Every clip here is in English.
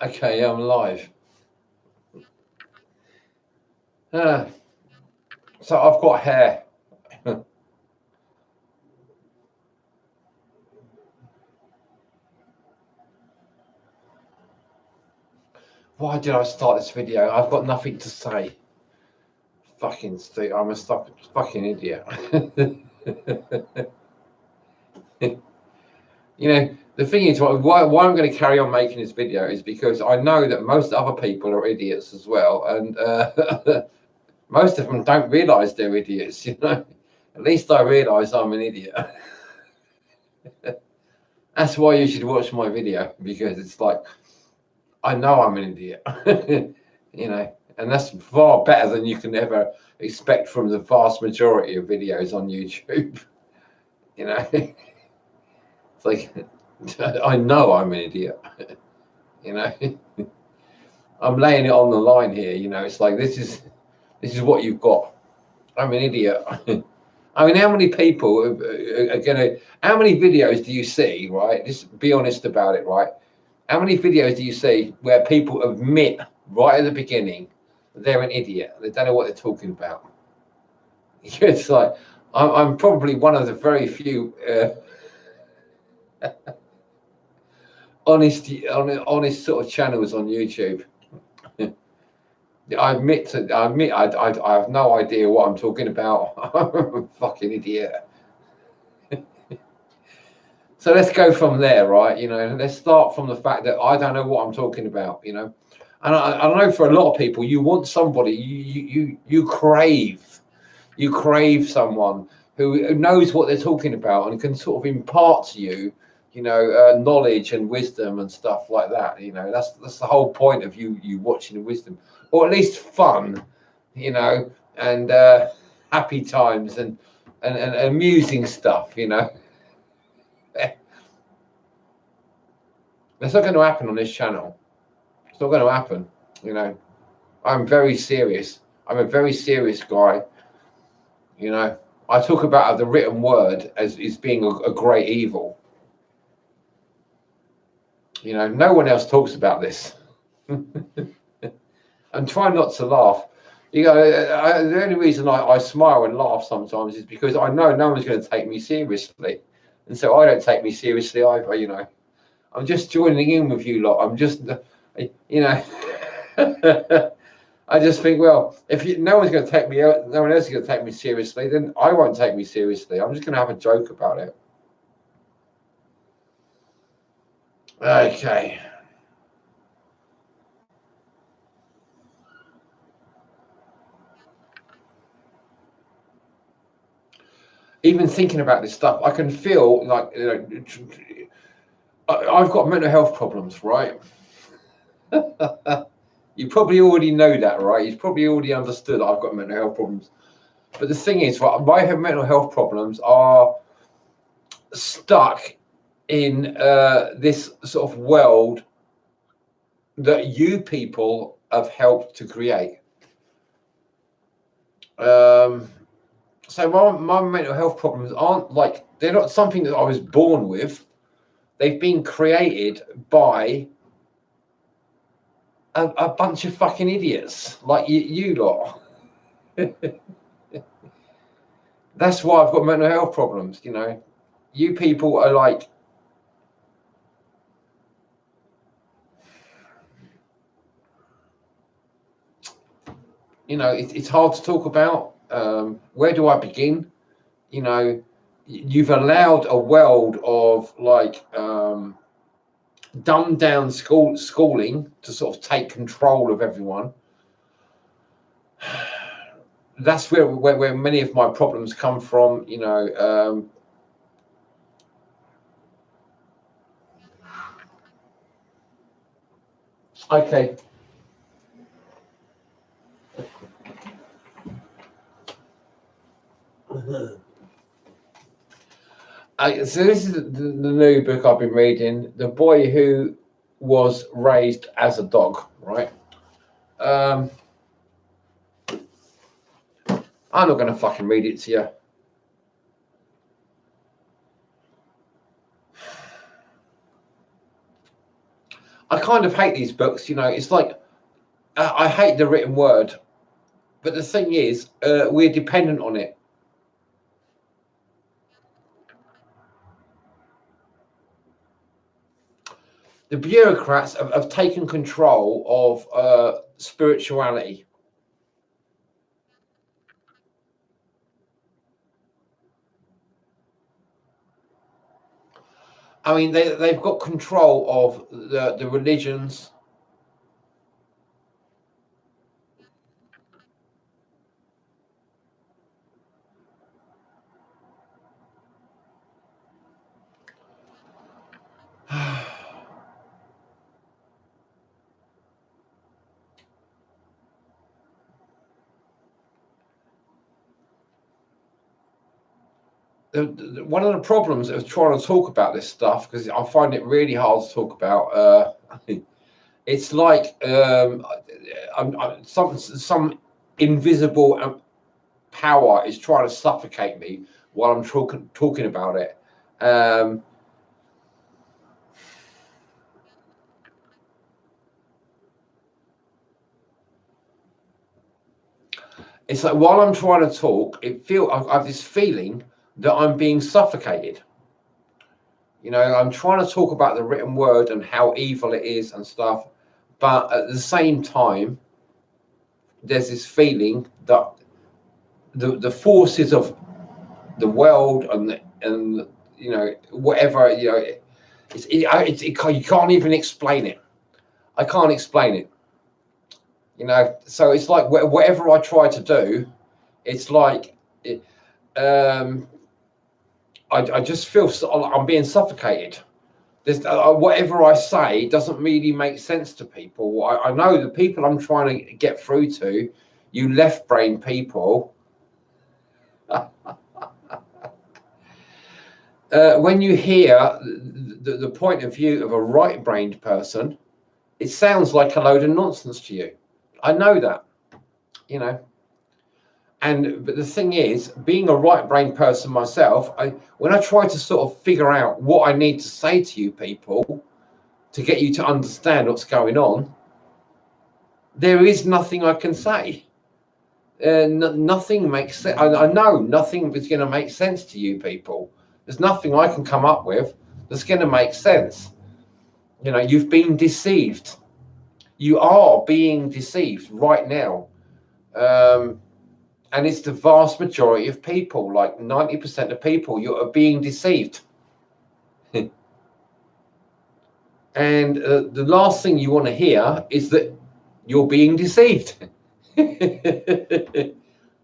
Okay, I'm live. So I've got hair. Why did I start this video? I've got nothing to say. Fucking Steve, I'm a fucking idiot. You know, the thing is, why I'm going to carry on making this video is because I know that most other people are idiots as well, and most of them don't realise they're idiots. You know, at least I realise I'm an idiot. That's why you should watch my video, because it's like, I know I'm an idiot. You know, and that's far better than you can ever expect from the vast majority of videos on YouTube. You know, it's like, I know I'm an idiot. You know, I'm laying it on the line here. You know, it's like, this is what you've got. I'm an idiot. I mean, how many people are gonna? How many videos do you see? Right, just be honest about it. Right, how many videos do you see where people admit right at the beginning they're an idiot? They don't know what they're talking about. It's like, I'm probably one of the very few honest sort of channels on YouTube. I admit I have no idea what I'm talking about. I'm a fucking idiot. So let's go from there, right? You know, let's start from the fact that I don't know what I'm talking about. You know, and I know for a lot of people, you want somebody, you crave someone who knows what they're talking about and can sort of impart to you, you know, knowledge and wisdom and stuff like that. You know, that's the whole point of you watching the wisdom, or at least fun, you know, and happy times and amusing stuff. You know, that's not going to happen on this channel. It's not going to happen. You know, I'm very serious. I'm a very serious guy. You know, I talk about the written word as being a great evil. You know, no one else talks about this. And try not to laugh. You know, the only reason I smile and laugh sometimes is because I know no one's going to take me seriously. And so I don't take me seriously either, you know. I'm just joining in with you lot. I'm just, you know, I just think, well, if no one's going to take me, no one else is going to take me seriously, then I won't take me seriously. I'm just going to have a joke about it. Okay. Even thinking about this stuff, I can feel like, you know, I've got mental health problems, right? You probably already know that, right? You've probably already understood I've got mental health problems. But the thing is, right, my mental health problems are stuck in this sort of world that you people have helped to create. So my mental health problems aren't like, they're not something that I was born with. They've been created by a bunch of fucking idiots like you lot. That's why I've got mental health problems. You know, you people are like, you know, it's hard to talk about. Where do I begin? You know, you've allowed a world of like dumbed down schooling to sort of take control of everyone. That's where many of my problems come from. You know, okay. So this is the new book I've been reading, The Boy Who Was Raised as a Dog, right? I'm not going to fucking read it to you. I kind of hate these books. It's like I hate the written word, but the thing is, we're dependent on it. The bureaucrats have taken control of spirituality. I mean, they've got control of the religions. One of the problems of trying to talk about this stuff, because I find it really hard to talk about. It's like some invisible power is trying to suffocate me while I'm talking about it. It's like while I'm trying to talk, I have this feeling that I'm being suffocated. I'm trying to talk about the written word and how evil it is and stuff, but at the same time, there's this feeling that the forces of the world and whatever you can't even explain it. I can't explain it. So it's like whatever I try to do, it's like I just feel I'm being suffocated. Whatever I say doesn't really make sense to people. I know the people I'm trying to get through to, you left brain people. When you hear the point of view of a right-brained person, it sounds like a load of nonsense to you. I know that, but the thing is, being a right-brained person myself, when I try to sort of figure out what I need to say to you people to get you to understand what's going on, there is nothing I can say. Nothing makes sense. I know nothing is going to make sense to you people. There's nothing I can come up with that's going to make sense. You've been deceived. You are being deceived right now. And it's the vast majority of people, like 90% of people, you are being deceived. And the last thing you want to hear is that you're being deceived.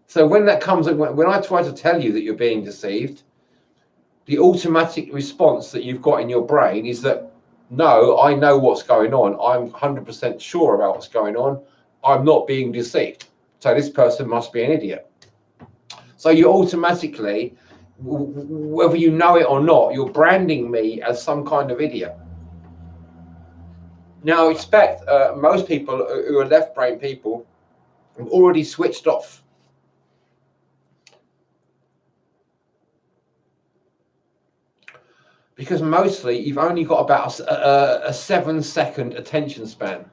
So when that comes, when I try to tell you that you're being deceived, the automatic response that you've got in your brain is that, no, I know what's going on. I'm 100% sure about what's going on. I'm not being deceived. So this person must be an idiot. So you automatically, whether you know it or not, you're branding me as some kind of idiot. Now, I expect most people who are left brain people have already switched off. Because mostly you've only got about a 7-second attention span.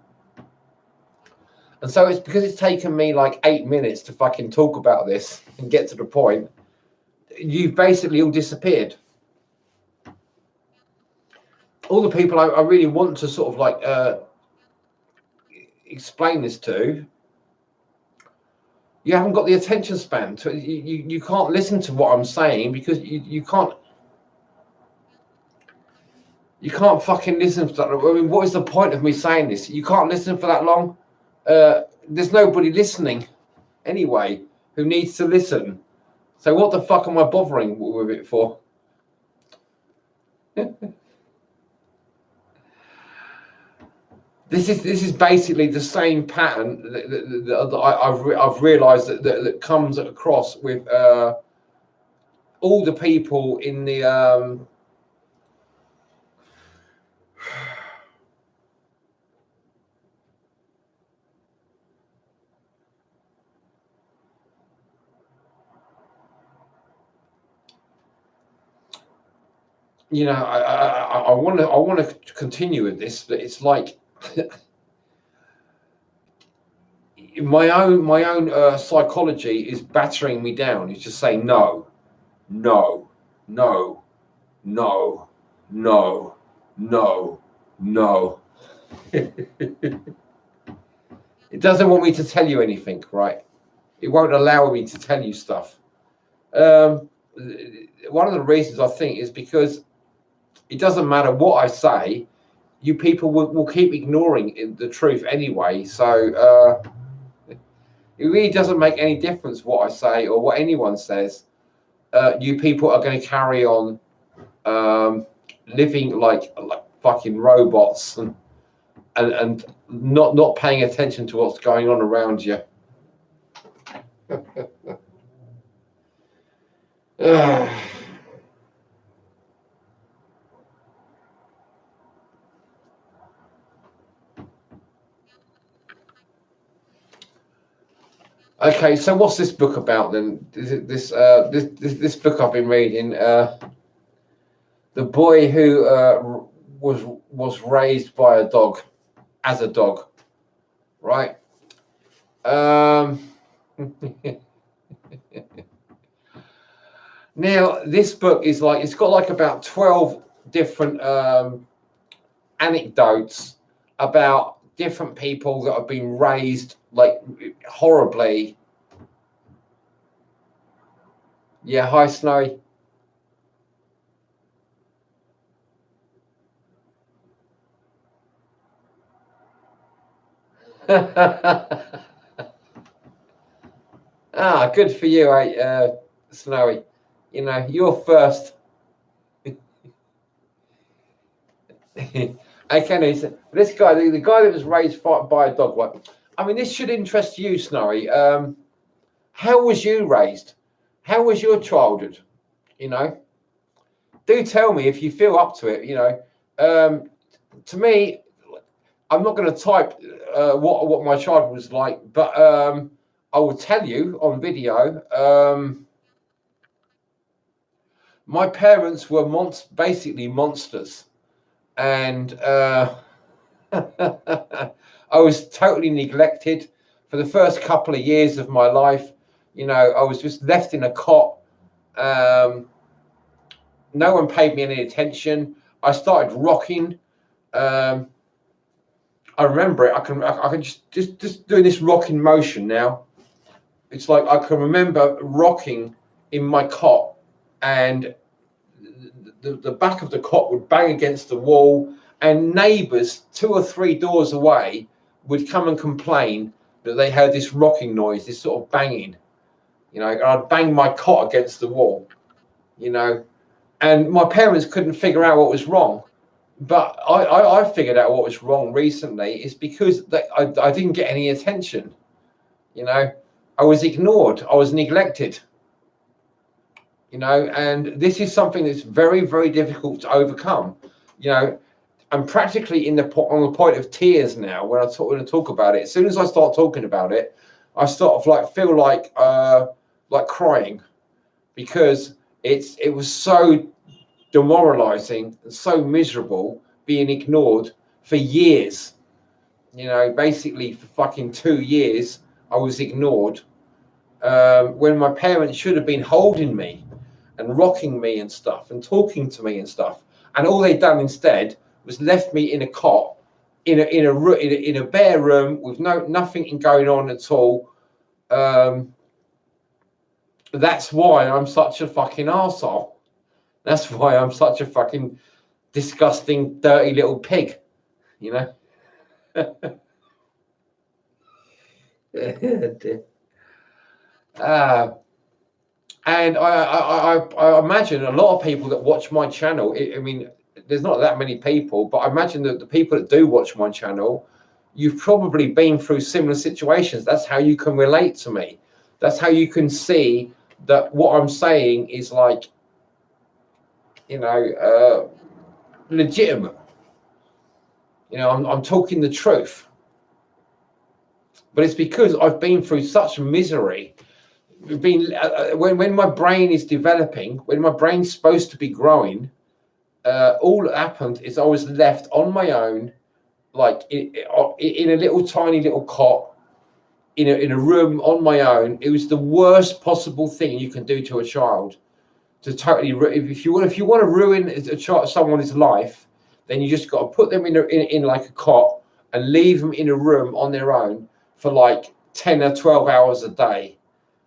And so it's because it's taken me like 8 minutes to fucking talk about this and get to the point. You've basically all disappeared. All the people I really want to sort of like explain this to, you haven't got the attention span. You can't listen to what I'm saying because you can't fucking listen for that. I mean, what is the point of me saying this? You can't listen for that long. There's nobody listening anyway who needs to listen. So what the fuck am I bothering with it for? This is basically the same pattern that I've realised that comes across with all the people in the I want to continue with this, but it's like my own psychology is battering me down. It's just saying no, no, no, no, no, no, no. It doesn't want me to tell you anything, right? It won't allow me to tell you stuff. One of the reasons I think is because it doesn't matter what I say, you people will keep ignoring the truth anyway. So it really doesn't make any difference what I say or what anyone says. You people are going to carry on living like fucking robots and not paying attention to what's going on around you. Okay, so what's this book about then? This book I've been reading, the boy who was raised by a dog, as a dog, right? Now this book is like, it's got like about 12 different anecdotes about different people that have been raised like horribly. Yeah, hi Snowy. Ah, good for you, Snowy. You know, you're first. Okay, so this guy, the guy that was raised by a dog, like, I mean, this should interest you, Snowy. How was you raised? How was your childhood? You know, do tell me if you feel up to it. You know, to me, I'm not going to type what my childhood was like, but I will tell you on video. My parents were basically monsters, and I was totally neglected for the first couple of years of my life. You know, I was just left in a cot. No one paid me any attention. I started rocking. I remember it. I can just doing this rocking motion now. It's like I can remember rocking in my cot, and the back of the cot would bang against the wall, and neighbours 2 or 3 doors away would come and complain that they heard this rocking noise, this sort of banging. You know, and I'd bang my cot against the wall. You know, and my parents couldn't figure out what was wrong. But I figured out what was wrong recently. Is because I didn't get any attention. You know, I was ignored. I was neglected. You know, and this is something that's very, very difficult to overcome. You know, I'm practically on the point of tears now when I talk about it. As soon as I start talking about it, I sort of like feel like crying, because it was so demoralizing and so miserable being ignored for years. You know, basically for fucking 2 years I was ignored, when my parents should have been holding me and rocking me and stuff and talking to me and stuff, and all they'd done instead was left me in a cot in a bare room with nothing going on at all. That's why I'm such a fucking arsehole. That's why I'm such a fucking disgusting, dirty little pig, you know. And I imagine a lot of people that watch my channel. I mean, there's not that many people, but I imagine that the people that do watch my channel, you've probably been through similar situations. That's how you can relate to me. That's how you can see that what I'm saying is like, you know, legitimate. You know, I'm talking the truth. But it's because I've been through such misery. When my brain is developing, when my brain's supposed to be growing, all that happened is I was left on my own, like in a little tiny little cot in a room on my own. It was the worst possible thing you can do to a child. To totally, if you want to ruin a child, someone's life, then you just got to put them in like a cot and leave them in a room on their own for like 10 or 12 hours a day,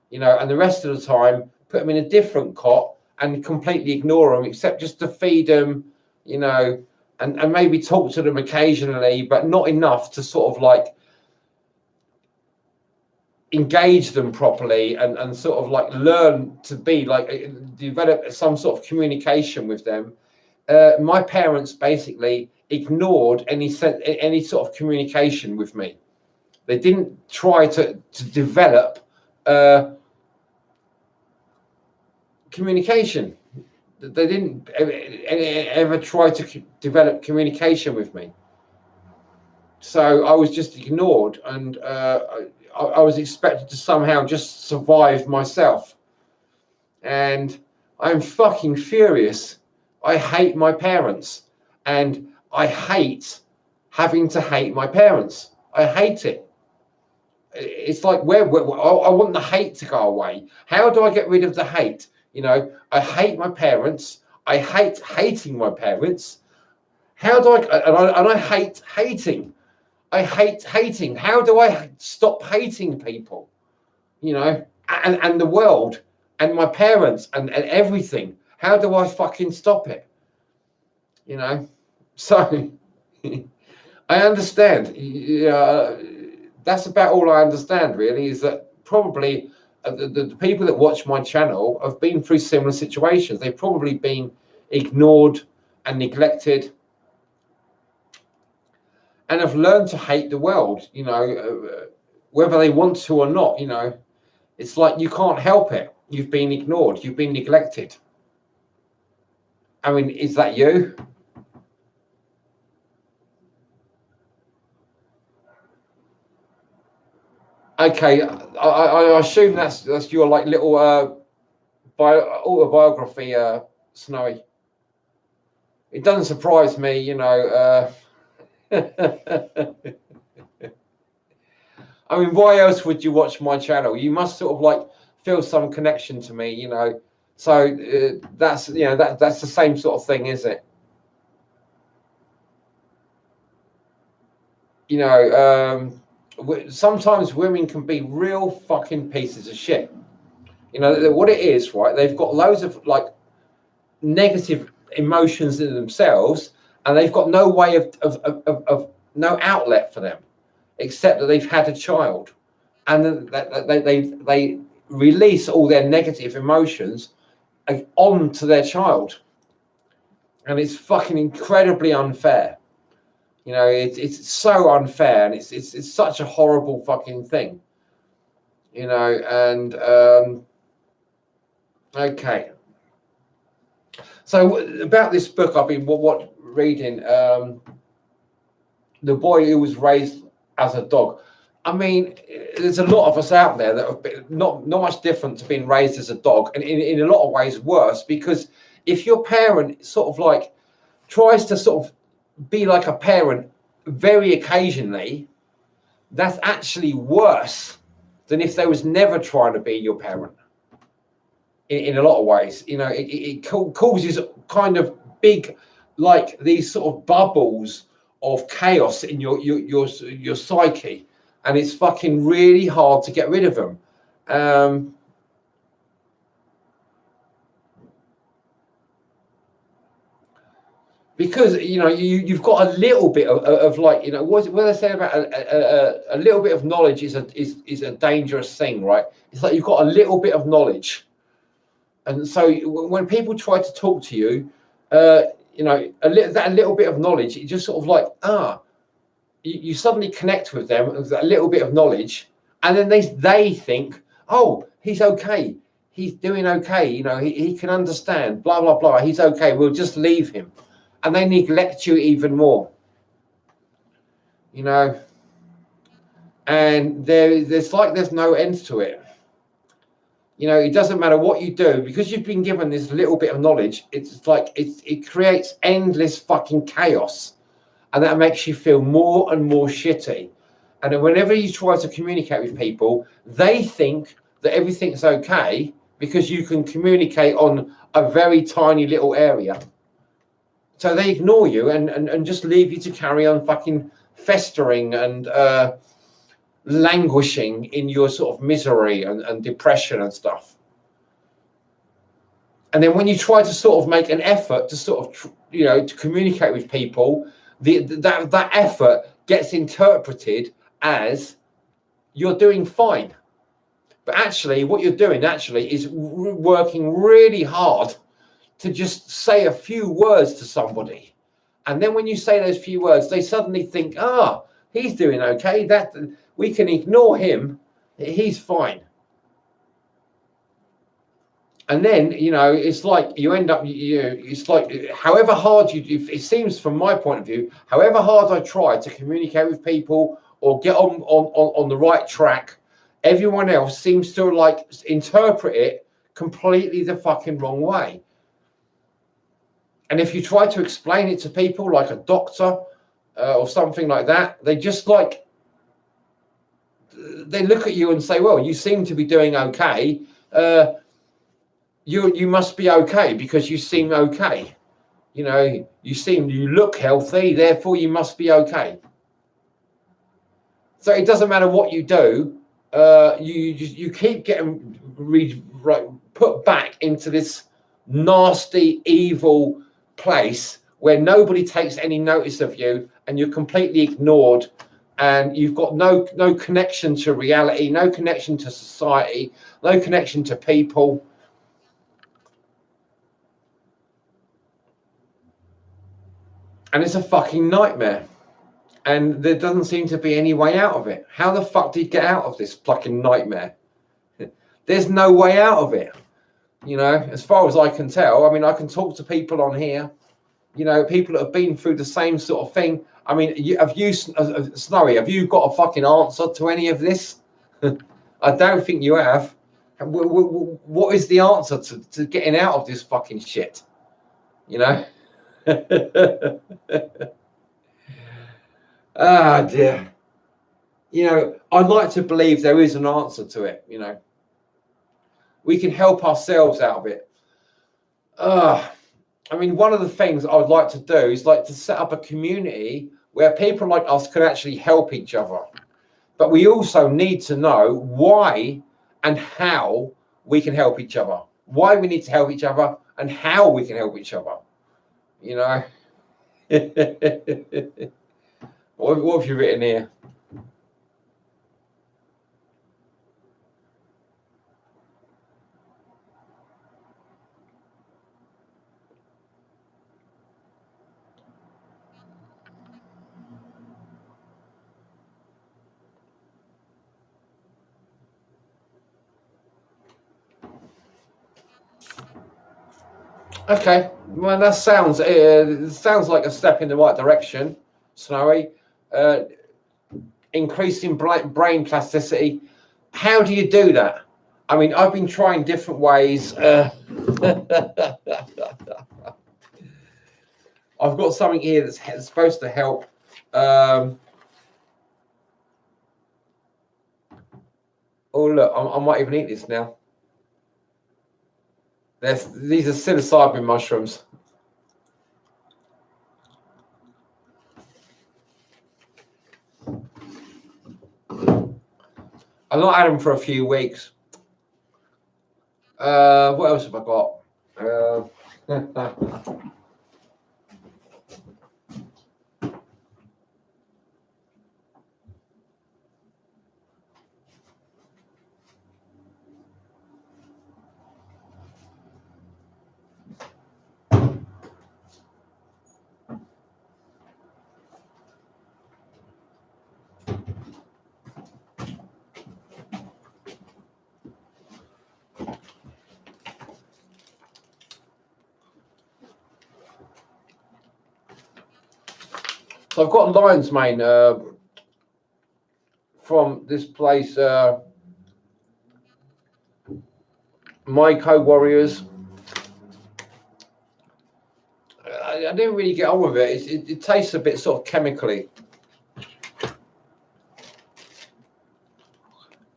you know, and the rest of the time put them in a different cot and completely ignore them, except just to feed them, you know, and maybe talk to them occasionally, but not enough to sort of like engage them properly and sort of like learn to be like develop some sort of communication with them. My parents basically ignored any sort of communication with me. They didn't try to develop communication. They didn't ever try to develop communication with me. So I was just ignored, and I was expected to somehow just survive myself. And I'm fucking furious. I hate my parents, and I hate having to hate my parents. I hate it. It's like where I want the hate to go away. How do I get rid of the hate? You know, I hate my parents. I hate hating my parents. How do I hate hating. I hate hating. How do I stop hating people? You know, and the world and my parents and everything. How do I fucking stop it? You know, so I understand. That's about all I understand, really, is that probably the people that watch my channel have been through similar situations. They've probably been ignored and neglected and have learned to hate the world, you know, whether they want to or not. You know, it's like you can't help it. You've been ignored. You've been neglected. I mean, is that you? Okay, I assume that's your like little autobiography, Snowy. It doesn't surprise me, you know. I mean, why else would you watch my channel? You must sort of like feel some connection to me, you know. So that's, you know, that's the same sort of thing, is it? You know, sometimes women can be real fucking pieces of shit. You know what it is, right? They've got loads of like negative emotions in themselves, and they've got no way of no outlet for them, except that they've had a child, and then they release all their negative emotions onto their child, and it's fucking incredibly unfair. You know, it's so unfair, and it's such a horrible fucking thing. You know, and okay. So about this book, I've been reading. The Boy Who Was Raised as a Dog. I mean, there's a lot of us out there that have been not much different to being raised as a dog, and in a lot of ways worse, because if your parent sort of like tries to sort of be like a parent very occasionally, that's actually worse than if they was never trying to be your parent. In a lot of ways, you know, it causes kind of big, like these sort of bubbles of chaos in your psyche, and it's fucking really hard to get rid of them. Because you know you've got a little bit of like, you know, what they say about a little bit of knowledge is a dangerous thing, right? It's like you've got a little bit of knowledge, and so when people try to talk to you, you know, that little bit of knowledge, it just sort of like you suddenly connect with them with a little bit of knowledge, and then they think, oh, he's okay, he's doing okay, you know, he can understand, blah blah blah, he's okay, we'll just leave him. And they neglect you even more, you know, and there's no end to it. You know, it doesn't matter what you do, because you've been given this little bit of knowledge. It's like it creates endless fucking chaos, and that makes you feel more and more shitty. And then whenever you try to communicate with people, they think that everything's okay because you can communicate on a very tiny little area. So they ignore you and just leave you to carry on fucking festering and languishing in your sort of misery and depression and stuff. And then when you try to sort of make an effort to sort of, to communicate with people, that effort gets interpreted as you're doing fine. But actually, what you're doing is working really hard to just say a few words to somebody. And then when you say those few words, they suddenly think, he's doing okay. That we can ignore him. He's fine. And then, it's like you end up, it's like however hard it seems from my point of view, however hard I try to communicate with people or get on the right track, everyone else seems to like interpret it completely the fucking wrong way. And if you try to explain it to people like a doctor or something like that, they just like, they look at you and say, well, you seem to be doing okay. You must be okay because you seem okay. You look healthy, therefore you must be okay. So it doesn't matter what you do, you keep getting put back into this nasty, evil place where nobody takes any notice of you and you're completely ignored and you've got no connection to reality, no connection to society, no connection to people. And it's a fucking nightmare. And there doesn't seem to be any way out of it. How the fuck do you get out of this fucking nightmare? There's no way out of it. As far as I can tell, I mean, I can talk to people on here, people that have been through the same sort of thing. I mean, Snowy, have you got a fucking answer to any of this? I don't think you have. What is the answer to getting out of this fucking shit? Ah, dear. I'd like to believe there is an answer to it. We can help ourselves out of it. I mean, one of the things I would like to do is like to set up a community where people like us can actually help each other. But we also need to know why and how we can help each other. Why we need to help each other and how we can help each other. What have you written here? Okay, well, that sounds like a step in the right direction, Snowy. Increasing brain plasticity. How do you do that? I mean, I've been trying different ways. I've got something here that's supposed to help. Oh, look, I might even eat this now. These are psilocybin mushrooms. I've not had them for a few weeks. What else have I got? So I've got lion's mane from this place, Myco Warriors. I didn't really get on with it. It tastes a bit sort of chemically.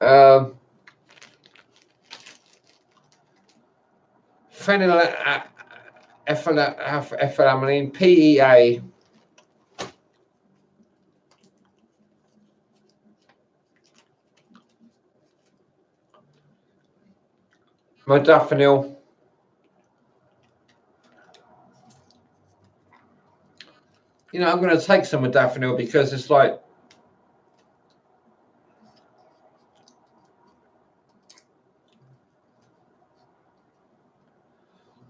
Phenylethylamine, PEA. Modafinil. You know, I'm going to take some modafinil because it's like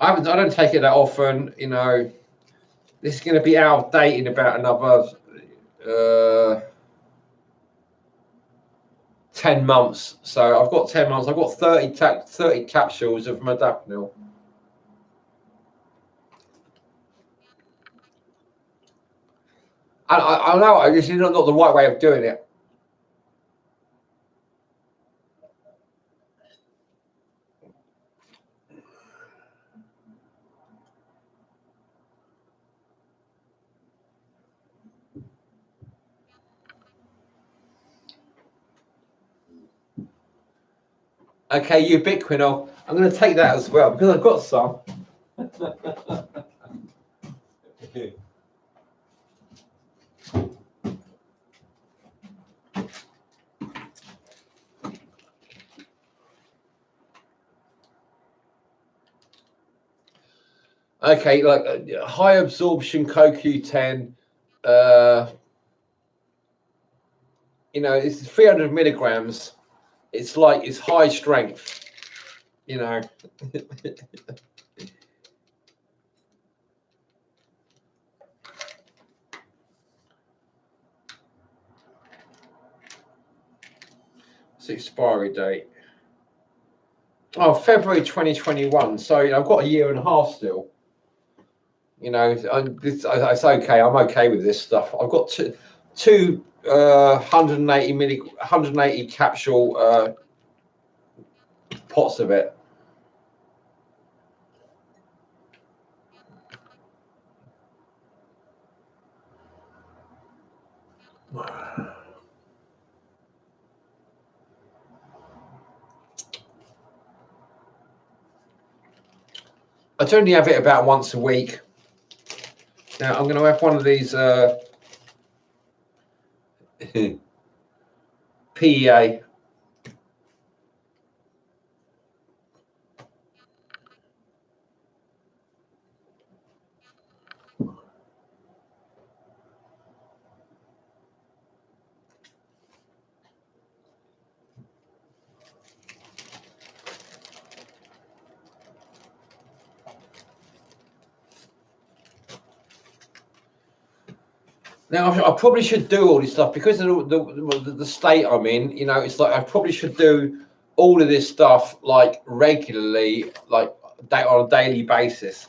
I don't take it that often. You know, this is going to be out of date in about another 10 months. So I've got 10 months. I've got 30 capsules of modafinil. And I know this is not the right way of doing it. Okay, ubiquinol. I'm going to take that as well because I've got some. Okay, like high absorption CoQ10. You know, it's 300 milligrams. It's like it's high strength. You know. It's the expiry date. Oh, February 2021. So you know, I've got a year and a half still. You know, it's okay. I'm okay with this stuff. I've got two 180 capsule pots of it. I only have it about once a week. Now I'm going to have one of these PEA. Now I probably should do all this stuff because of the state I'm in. You know, it's like I probably should do all of this stuff like regularly, like on a daily basis.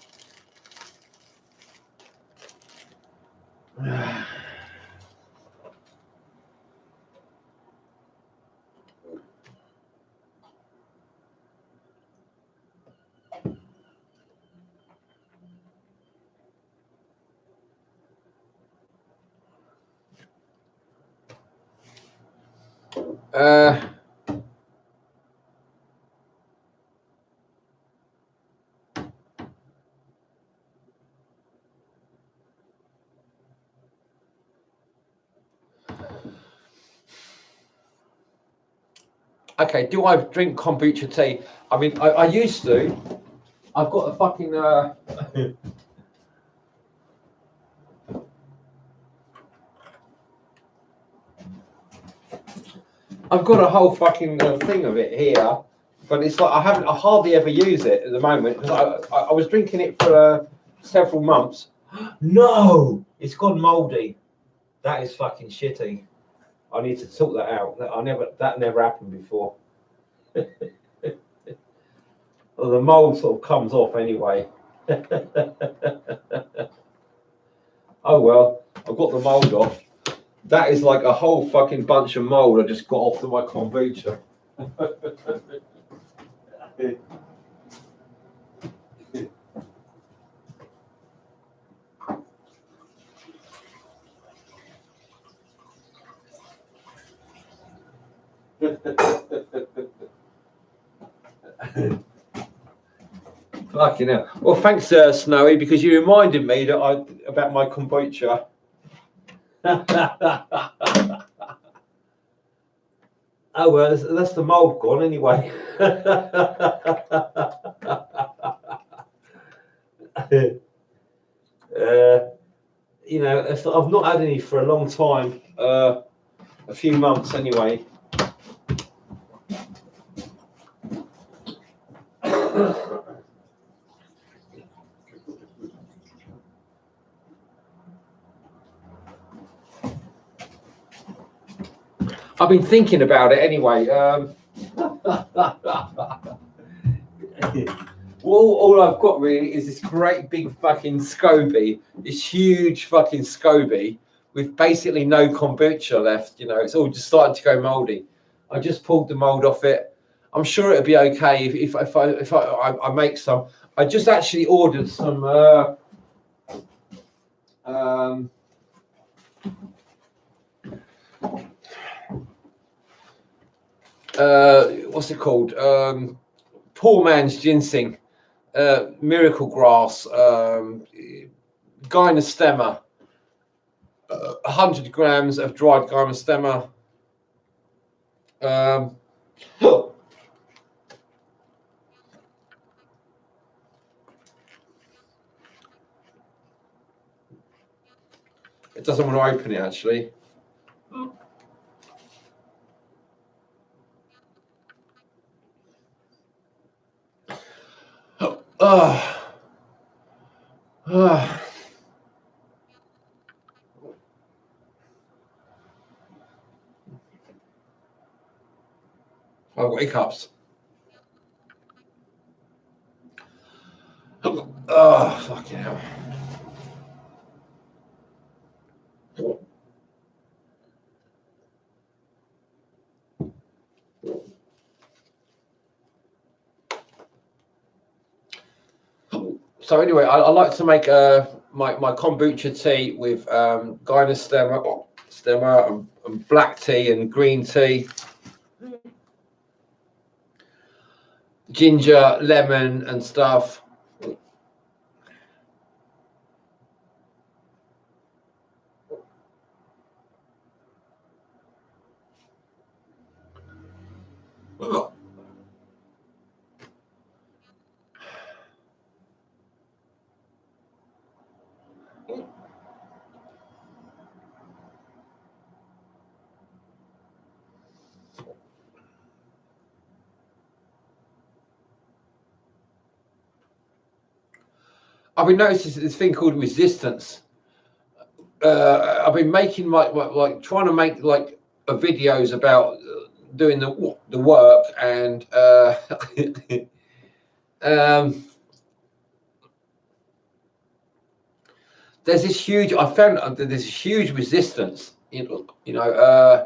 Okay, do I drink kombucha tea? I mean, I used to. I've got a fucking I've got a whole fucking thing of it here, but it's like I hardly ever use it at the moment because I was drinking it for several months. No, it's gone mouldy. That is fucking shitty. I need to sort that out. That never happened before. Well, the mold sort of comes off anyway. Oh well, I've got the mold off. That is like a whole fucking bunch of mold I just got off of my kombucha. Fucking hell. Well, thanks, Snowy, because you reminded me that about my kombucha. Oh well, that's the mold gone anyway. You know, I've not had any for a long time, a few months anyway. I've been thinking about it anyway. All I've got really is this great big fucking SCOBY, this huge fucking SCOBY with basically no kombucha left. You know, it's all just starting to go mouldy. I just pulled the mold off it. I'm sure it'll be okay if I make some. I just actually ordered some. What's it called? Poor man's ginseng, miracle grass, gynostemma, 100 grams of dried gynostemma. It doesn't want to open it actually. I've got hiccups. Oh, fucking hell. So anyway, I like to make my kombucha tea with gynostemma and black tea and green tea, ginger, lemon and stuff. I've been noticing this thing called resistance. I've been making like trying to make like videos about doing the work and there's this huge. I found that there's this huge resistance. You know.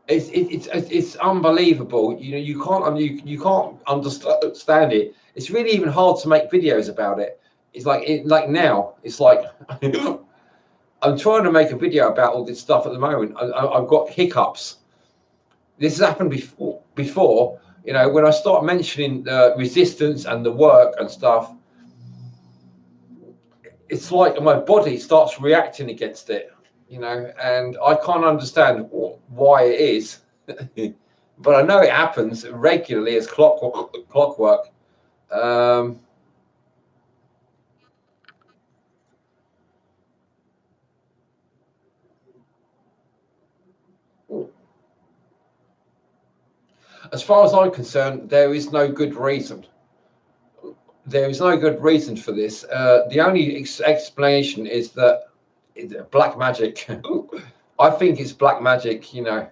It's unbelievable. You know, you can't understand it. It's really even hard to make videos about it. It's like now. It's like I'm trying to make a video about all this stuff at the moment. I've got hiccups. This has happened before. You know, when I start mentioning the resistance and the work and stuff, it's like my body starts reacting against it. You know, and I can't understand why it is, but I know it happens regularly as clockwork. As far as I'm concerned, there is no good reason. There is no good reason for this. The only explanation is that it's black magic. I think it's black magic, you know.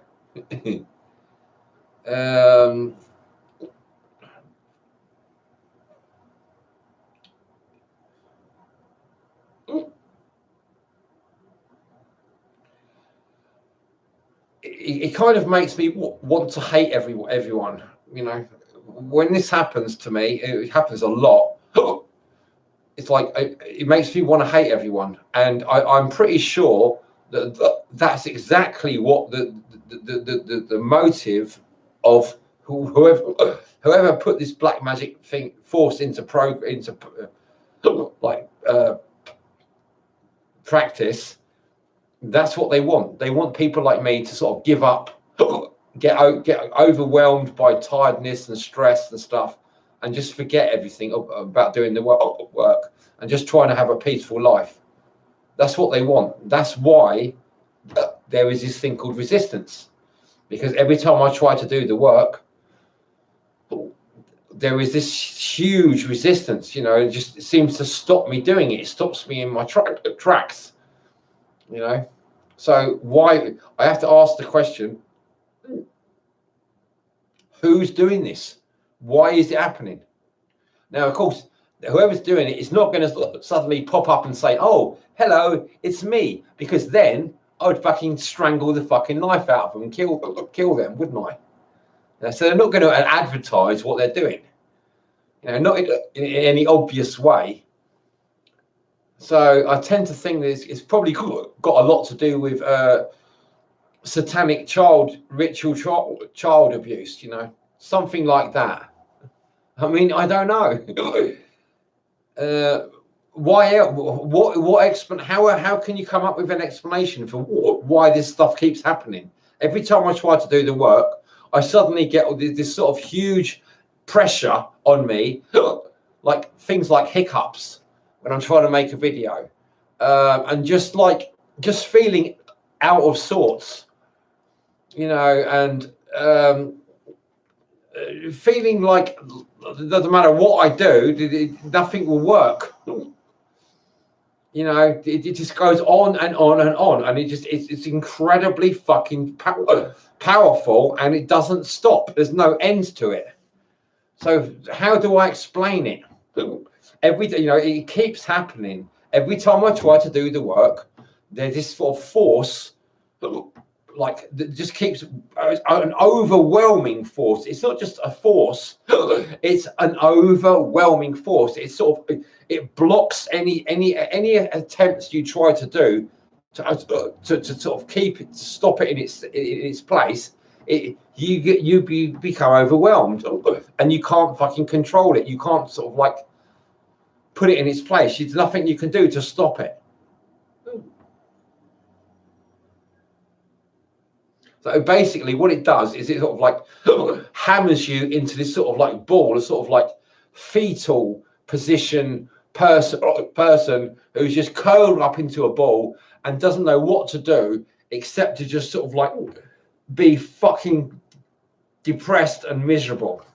It kind of makes me want to hate everyone, you know. When this happens to me, it happens a lot. it's like it makes me want to hate everyone, and I'm pretty sure that that's exactly what the motive of whoever put this black magic thing force into practice. That's what they want. They want people like me to sort of give up, get overwhelmed by tiredness and stress and stuff, and just forget everything about doing the work and just trying to have a peaceful life. That's what they want. That's why there is this thing called resistance, because every time I try to do the work, there is this huge resistance. It just seems to stop me doing it. It stops me in my tracks. So why I have to ask the question, who's doing this? Why is it happening? Now, of course, whoever's doing it is not going to suddenly pop up and say, oh, hello, it's me, because then I would fucking strangle the fucking life out of them and kill them, wouldn't I? So they're not going to advertise what they're doing, not in any obvious way. So I tend to think that it's probably got a lot to do with satanic ritual child abuse, something like that. I mean, I don't know. Why? How can you come up with an explanation for why this stuff keeps happening? Every time I try to do the work, I suddenly get this sort of huge pressure on me, like things like hiccups when I'm trying to make a video, and just feeling out of sorts, and feeling like it doesn't matter what I do, nothing will work. It just goes on and on and on, and it's incredibly fucking powerful, and it doesn't stop. There's no end to it. So how do I explain it? Every day, it keeps happening. Every time I try to do the work, there's this sort of force, that just keeps an overwhelming force. It's not just a force; it's an overwhelming force. It's it blocks any attempts you try to do to sort of stop it in its place. You become overwhelmed, and you can't fucking control it. You can't sort of put it in its place. There's nothing you can do to stop it. So basically what it does is it sort of hammers you into this sort of ball, a sort of fetal position person who's just curled up into a ball and doesn't know what to do except to just sort of be fucking depressed and miserable.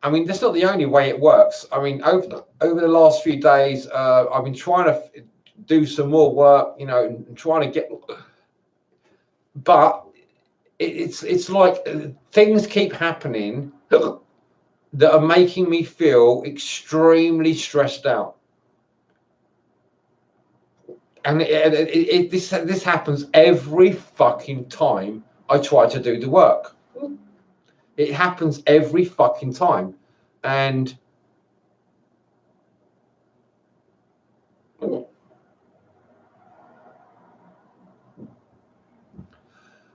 I mean, that's not the only way it works. I mean, over the last few days, I've been trying to do some more work, and trying to get, but it's like things keep happening that are making me feel extremely stressed out. And this happens every fucking time I try to do the work. It happens every fucking time. And I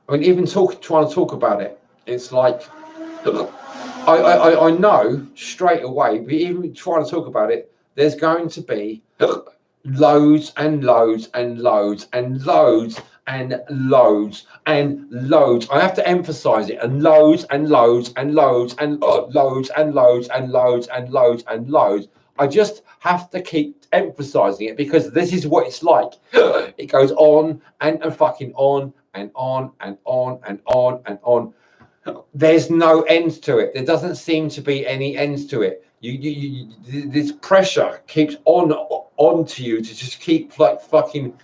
mean, even trying to talk about it, it's like I know straight away, but even trying to talk about it, there's going to be loads and loads and loads and loads and loads and loads. I have to emphasize it, and loads and loads and loads and loads and loads and loads and loads and loads. I just have to keep emphasizing it because this is what it's like. It goes on and fucking on and on and on and on and on. There's no end to it. There doesn't seem to be any end to it. This pressure keeps onto you to just keep fucking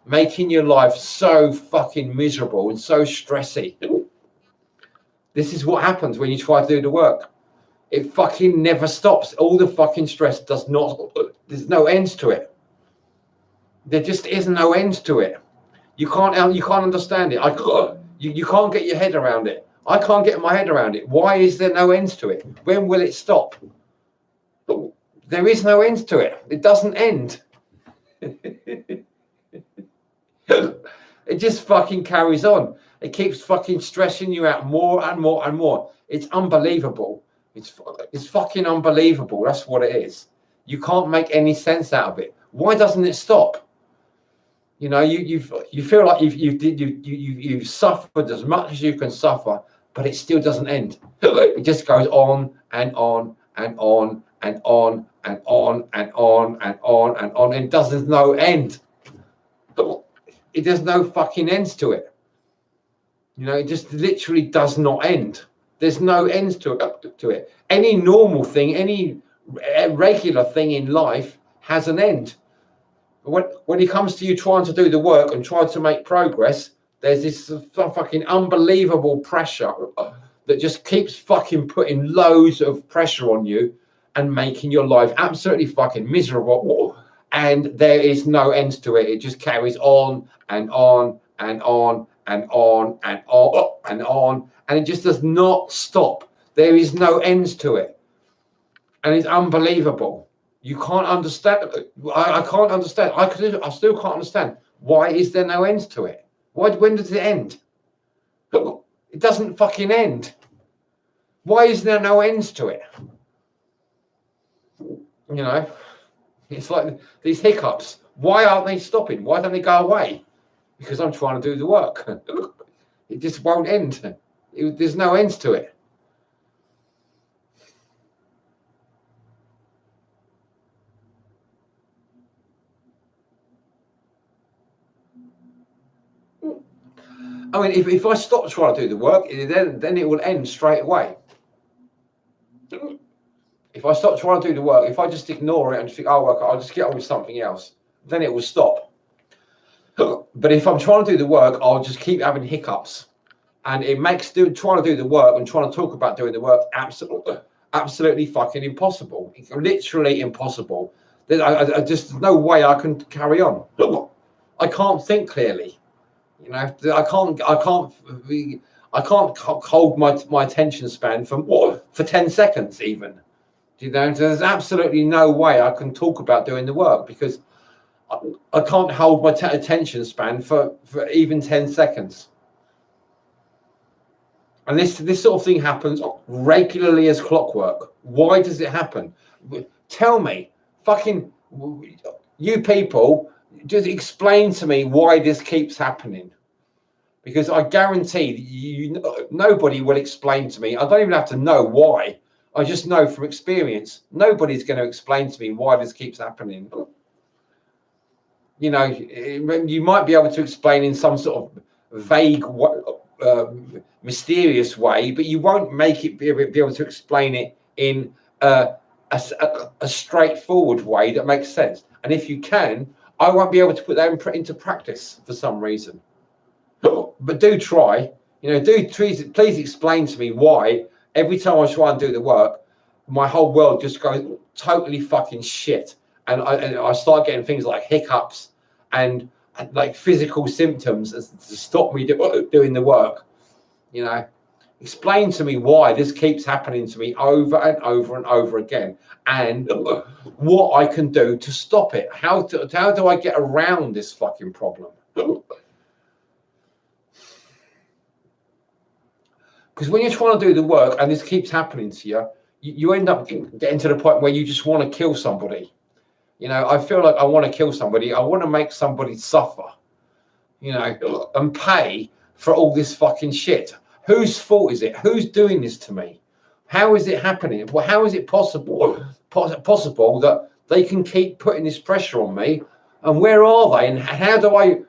making your life so fucking miserable and so stressy. This is what happens when you try to do the work. It fucking never stops. All the fucking stress does not, there's no end to it. There just is no end to it. You can't understand it. You can't get your head around it. I can't get my head around it. Why is there no end to it? When will it stop? There is no end to it. It doesn't end. It just fucking carries on. It keeps fucking stressing you out more and more and more. It's unbelievable. It's fucking unbelievable. That's what it is. You can't make any sense out of it. Why doesn't it stop? You know, you feel like you've suffered as much as you can suffer, but it still doesn't end. It just goes on and on and on and on and on and on and on and on, and doesn't no end. There's no fucking ends to it. You know, it just literally does not end. There's no ends to it. Any normal thing, any regular thing in life has an end. When it comes to you trying to do the work and trying to make progress, there's this fucking unbelievable pressure that just keeps fucking putting loads of pressure on you and making your life absolutely fucking miserable. And there is no end to it. It just carries on and on and on and on and on and on, and it just does not stop. There is no end to it, and it's unbelievable. You can't understand. I can't understand. I still can't understand. Why is there no end to it? When does it end? It doesn't fucking end. Why is there no end to it? You know, it's like these hiccups. Why aren't they stopping? Why don't they go away? Because I'm trying to do the work. It just won't end. There's no end to it. I mean, if I stop trying to do the work, then it will end straight away. If I stop trying to do the work, if I just ignore it and think, oh, okay, I'll just get on with something else, then it will stop. But if I'm trying to do the work, I'll just keep having hiccups, and it makes trying to do the work and trying to talk about doing the work absolutely fucking impossible. It's literally impossible. I just no way I can carry on. I can't think clearly. You know, I can't hold my attention span for 10 seconds even. You know, there's absolutely no way I can talk about doing the work because I can't hold my attention span for even 10 seconds. And this sort of thing happens regularly as clockwork. Why does it happen? Tell me, fucking you people, just explain to me why this keeps happening. Because I guarantee nobody will explain to me. I don't even have to know why. I just know from experience, nobody's going to explain to me why this keeps happening. You know, you might be able to explain in some sort of vague, mysterious way, but you won't make it be able to explain it in a straightforward way that makes sense. And if you can, I won't be able to put that into practice for some reason. But do try. You know, please explain to me why every time I try and do the work, my whole world just goes totally fucking shit. And I start getting things like hiccups and like physical symptoms to stop me doing the work. You know, explain to me why this keeps happening to me over and over and over again, and what I can do to stop it. How do I get around this fucking problem? Because when you're trying to do the work and this keeps happening to you, you end up getting to the point where you just want to kill somebody. You know, I feel like I want to kill somebody. I want to make somebody suffer, you know, and pay for all this fucking shit. Whose fault is it? Who's doing this to me? How is it happening? Well, how is it possible that they can keep putting this pressure on me? And where are they? And how do I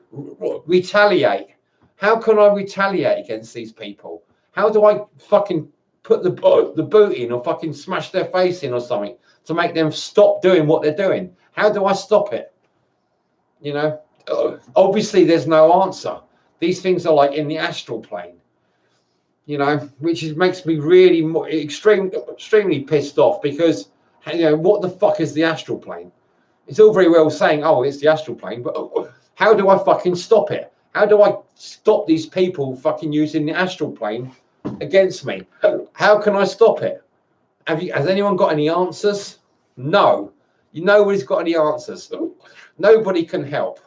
retaliate? How can I retaliate against these people? How do I fucking put the boot in or fucking smash their face in or something to make them stop doing what they're doing? How do I stop it? You know, obviously there's no answer. These things are like in the astral plane. You know, makes me really extremely pissed off, because what the fuck is the astral plane? It's all very well saying, oh, it's the astral plane, but how do I fucking stop it? How do I stop these people fucking using the astral plane against me? How can I stop it? Has anyone got any answers? No. Nobody's got any answers. Nobody can help.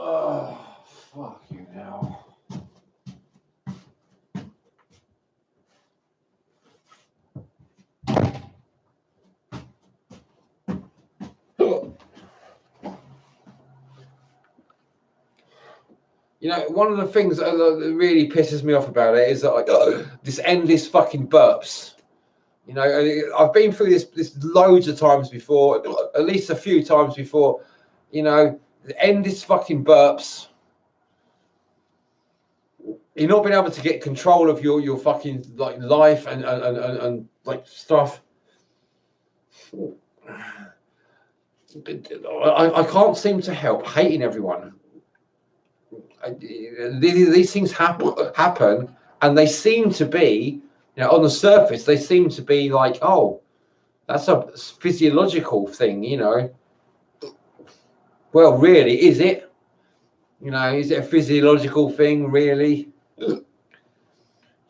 Oh, fuck you now. One of the things that really pisses me off about it is that this endless fucking burps. I've been through this loads of times before, at least a few times before. Endless fucking burps. You're not being able to get control of your fucking like life and like stuff. I can't seem to help hating everyone. These things happen, and they seem to be, on the surface, they seem to be like, oh, that's a physiological thing, Well, really, is it? Is it a physiological thing, really?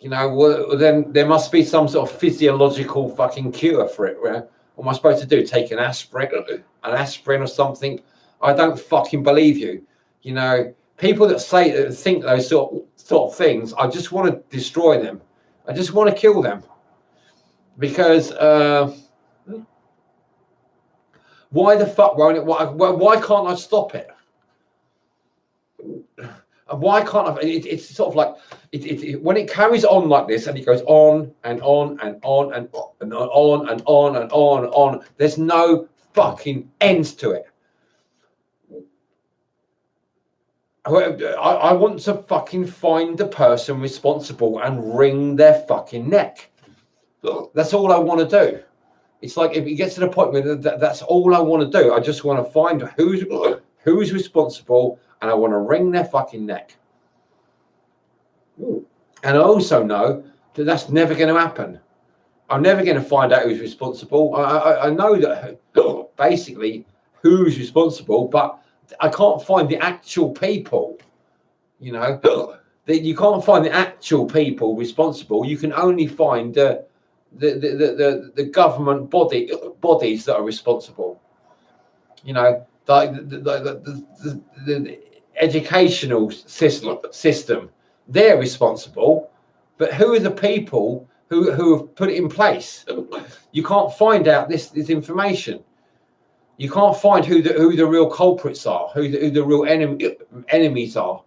Well, then there must be some sort of physiological fucking cure for it. What am I supposed to do? Take an aspirin or something? I don't fucking believe you. People that think those sort of things, I just want to destroy them. I just want to kill them, because why the fuck won't it? Why can't I stop it? Why can't I? It's sort of like when it carries on like this, and it goes on and on and on and on and on and on and on and on. There's no fucking end to it. I want to fucking find the person responsible and wring their fucking neck. That's all I want to do. It's like if it gets to the point where that's all I want to do. I just want to find who's responsible, and I want to wring their fucking neck. And I also know that that's never going to happen. I'm never going to find out who's responsible. I know that basically who's responsible, but I can't find the actual people. You can't find the actual people responsible. You can only find the government bodies that are responsible. Like the educational system, they're responsible, but who are the people who have put it in place? You can't find out this information. You can't find who the real culprits are, who the real enemies are.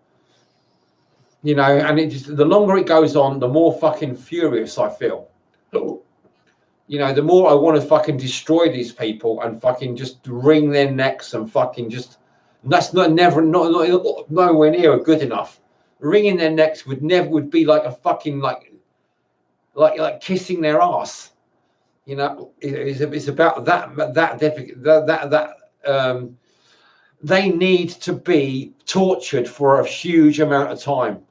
And the longer it goes on, the more fucking furious I feel. The more I want to fucking destroy these people and fucking just wring their necks and fucking just. That's nowhere near good enough. Wringing their necks would be like a fucking like kissing their ass. It's about that they need to be tortured for a huge amount of time.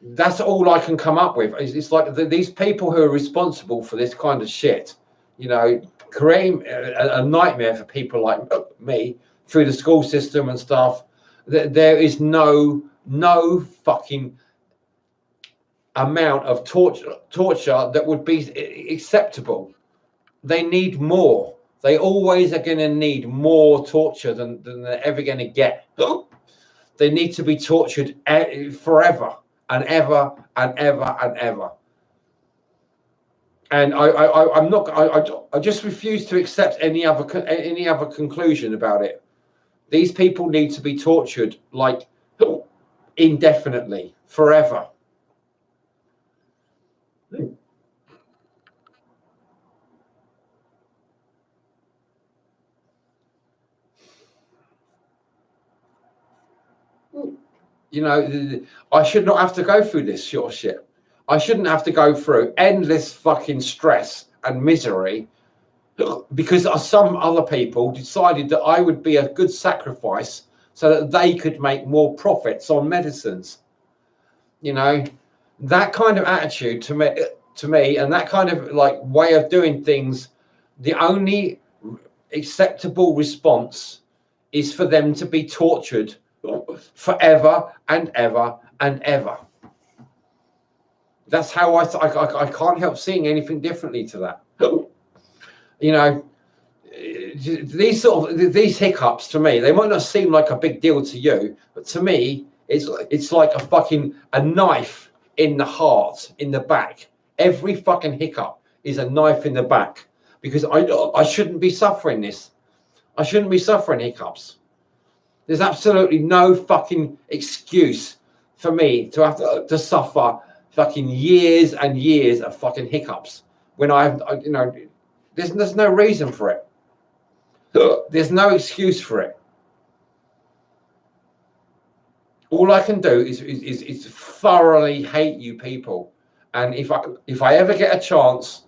That's all I can come up with. It's like these people who are responsible for this kind of shit, creating a nightmare for people like me through the school system and stuff. There is no fucking amount of torture that would be acceptable. They need more. They always are going to need more torture than they're ever going to get. They need to be tortured forever and ever and ever and ever. And I'm not. I just refuse to accept any other conclusion about it. These people need to be tortured like indefinitely, forever. You know, I should not have to go through this sort of shit. I shouldn't have to go through endless fucking stress and misery because some other people decided that I would be a good sacrifice so that they could make more profits on medicines. You know, that kind of attitude to me, and that kind of like way of doing things, the only acceptable response is for them to be tortured forever and ever and ever. That's how I can't help seeing anything differently to that. You know, these hiccups to me, they might not seem like a big deal to you, but to me, it's like a knife in the heart, in the back. Every fucking hiccup is a knife in the back because I shouldn't be suffering this. I shouldn't be suffering hiccups. There's absolutely no fucking excuse for me to have to suffer fucking years and years of fucking hiccups when you know, there's no reason for it. There's no excuse for it. All I can do is thoroughly hate you people. And if I ever get a chance,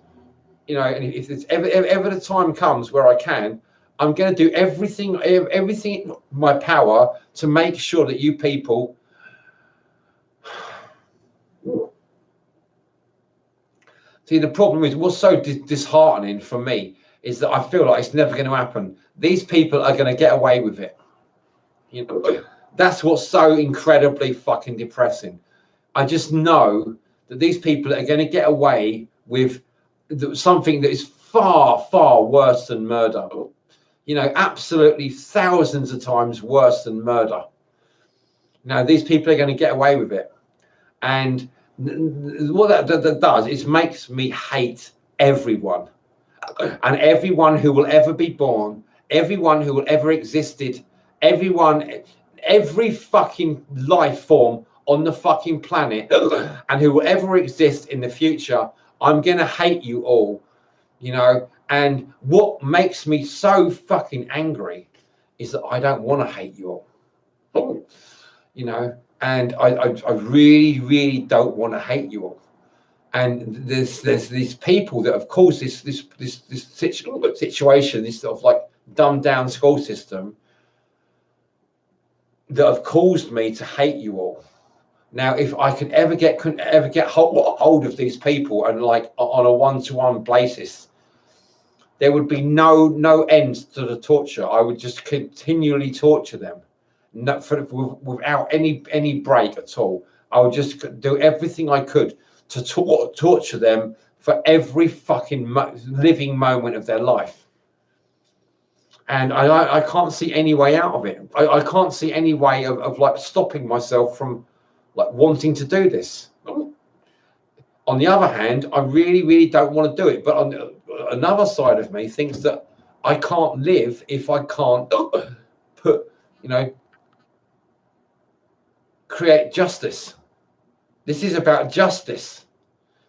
you know, and if it's ever the time comes where I can, I'm going to do everything in my power to make sure that you people see. The problem is what's so disheartening for me is that I feel like it's never going to happen. These people are going to get away with it. You know, that's what's so incredibly fucking depressing. I just know that these people are going to get away with something that is far, far worse than murder. You know, absolutely thousands of times worse than murder. Now, these people are going to get away with it. And what that does is makes me hate everyone. And everyone who will ever be born, everyone who will ever existed, every fucking life form on the fucking planet, and who will ever exist in the future, I'm going to hate you all, you know. And what makes me so fucking angry is that I don't want to hate you all, you know, and I really, really don't want to hate you all. And there's these people that have caused this situation, this sort of like dumbed down school system that have caused me to hate you all. Now, if I could ever get hold of these people and like on a one-to-one basis, there would be no end to the torture. I would just continually torture them, without any break at all. I would just do everything I could to torture them for every fucking living moment of their life. And I can't see any way out of it. I can't see any way of like stopping myself from like wanting to do this. On the other hand, I really, really don't want to do it. But on another side of me thinks that I can't live if I can't put, you know, create justice. This is about justice.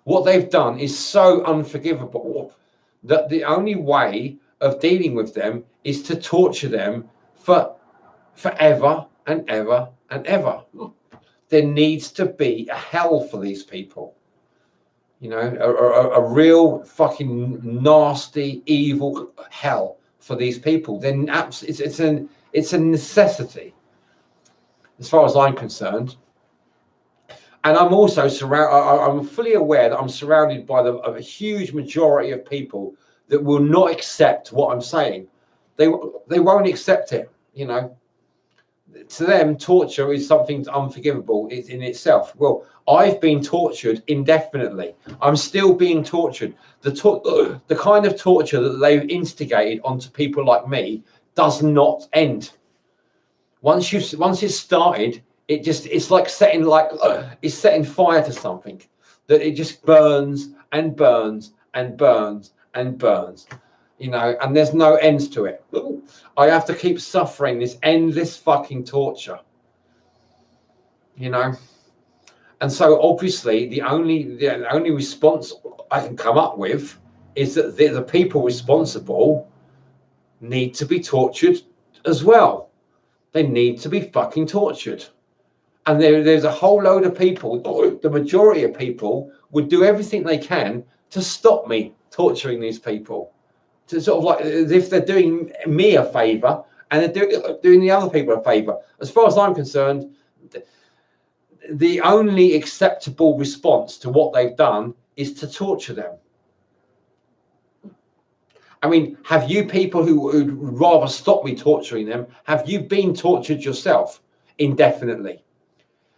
What they've done is so unforgivable that the only way of dealing with them is to torture them for forever and ever and ever. There needs to be a hell for these people. You know, a real fucking nasty, evil hell for these people. Then it's a necessity, as far as I'm concerned. And I'm also I'm fully aware that I'm surrounded by a huge majority of people that will not accept what I'm saying. They won't accept it. You know, to them, torture is something unforgivable in itself. Well, I've been tortured indefinitely. I'm still being tortured. The kind of torture that they've instigated onto people like me does not end. Once it's started, it's like it's setting fire to something that it just burns and burns and burns and burns. And there's no ends to it. I have to keep suffering this endless fucking torture. And so obviously the only response I can come up with is that the people responsible need to be tortured as well. They need to be fucking tortured. And there's a whole load of people, the majority of people would do everything they can to stop me torturing these people. To sort of like as if they're doing me a favor and they're doing the other people a favor. As far as I'm concerned, the only acceptable response to what they've done is to torture them. I mean, have you people who would rather stop me torturing them, have you been tortured yourself indefinitely?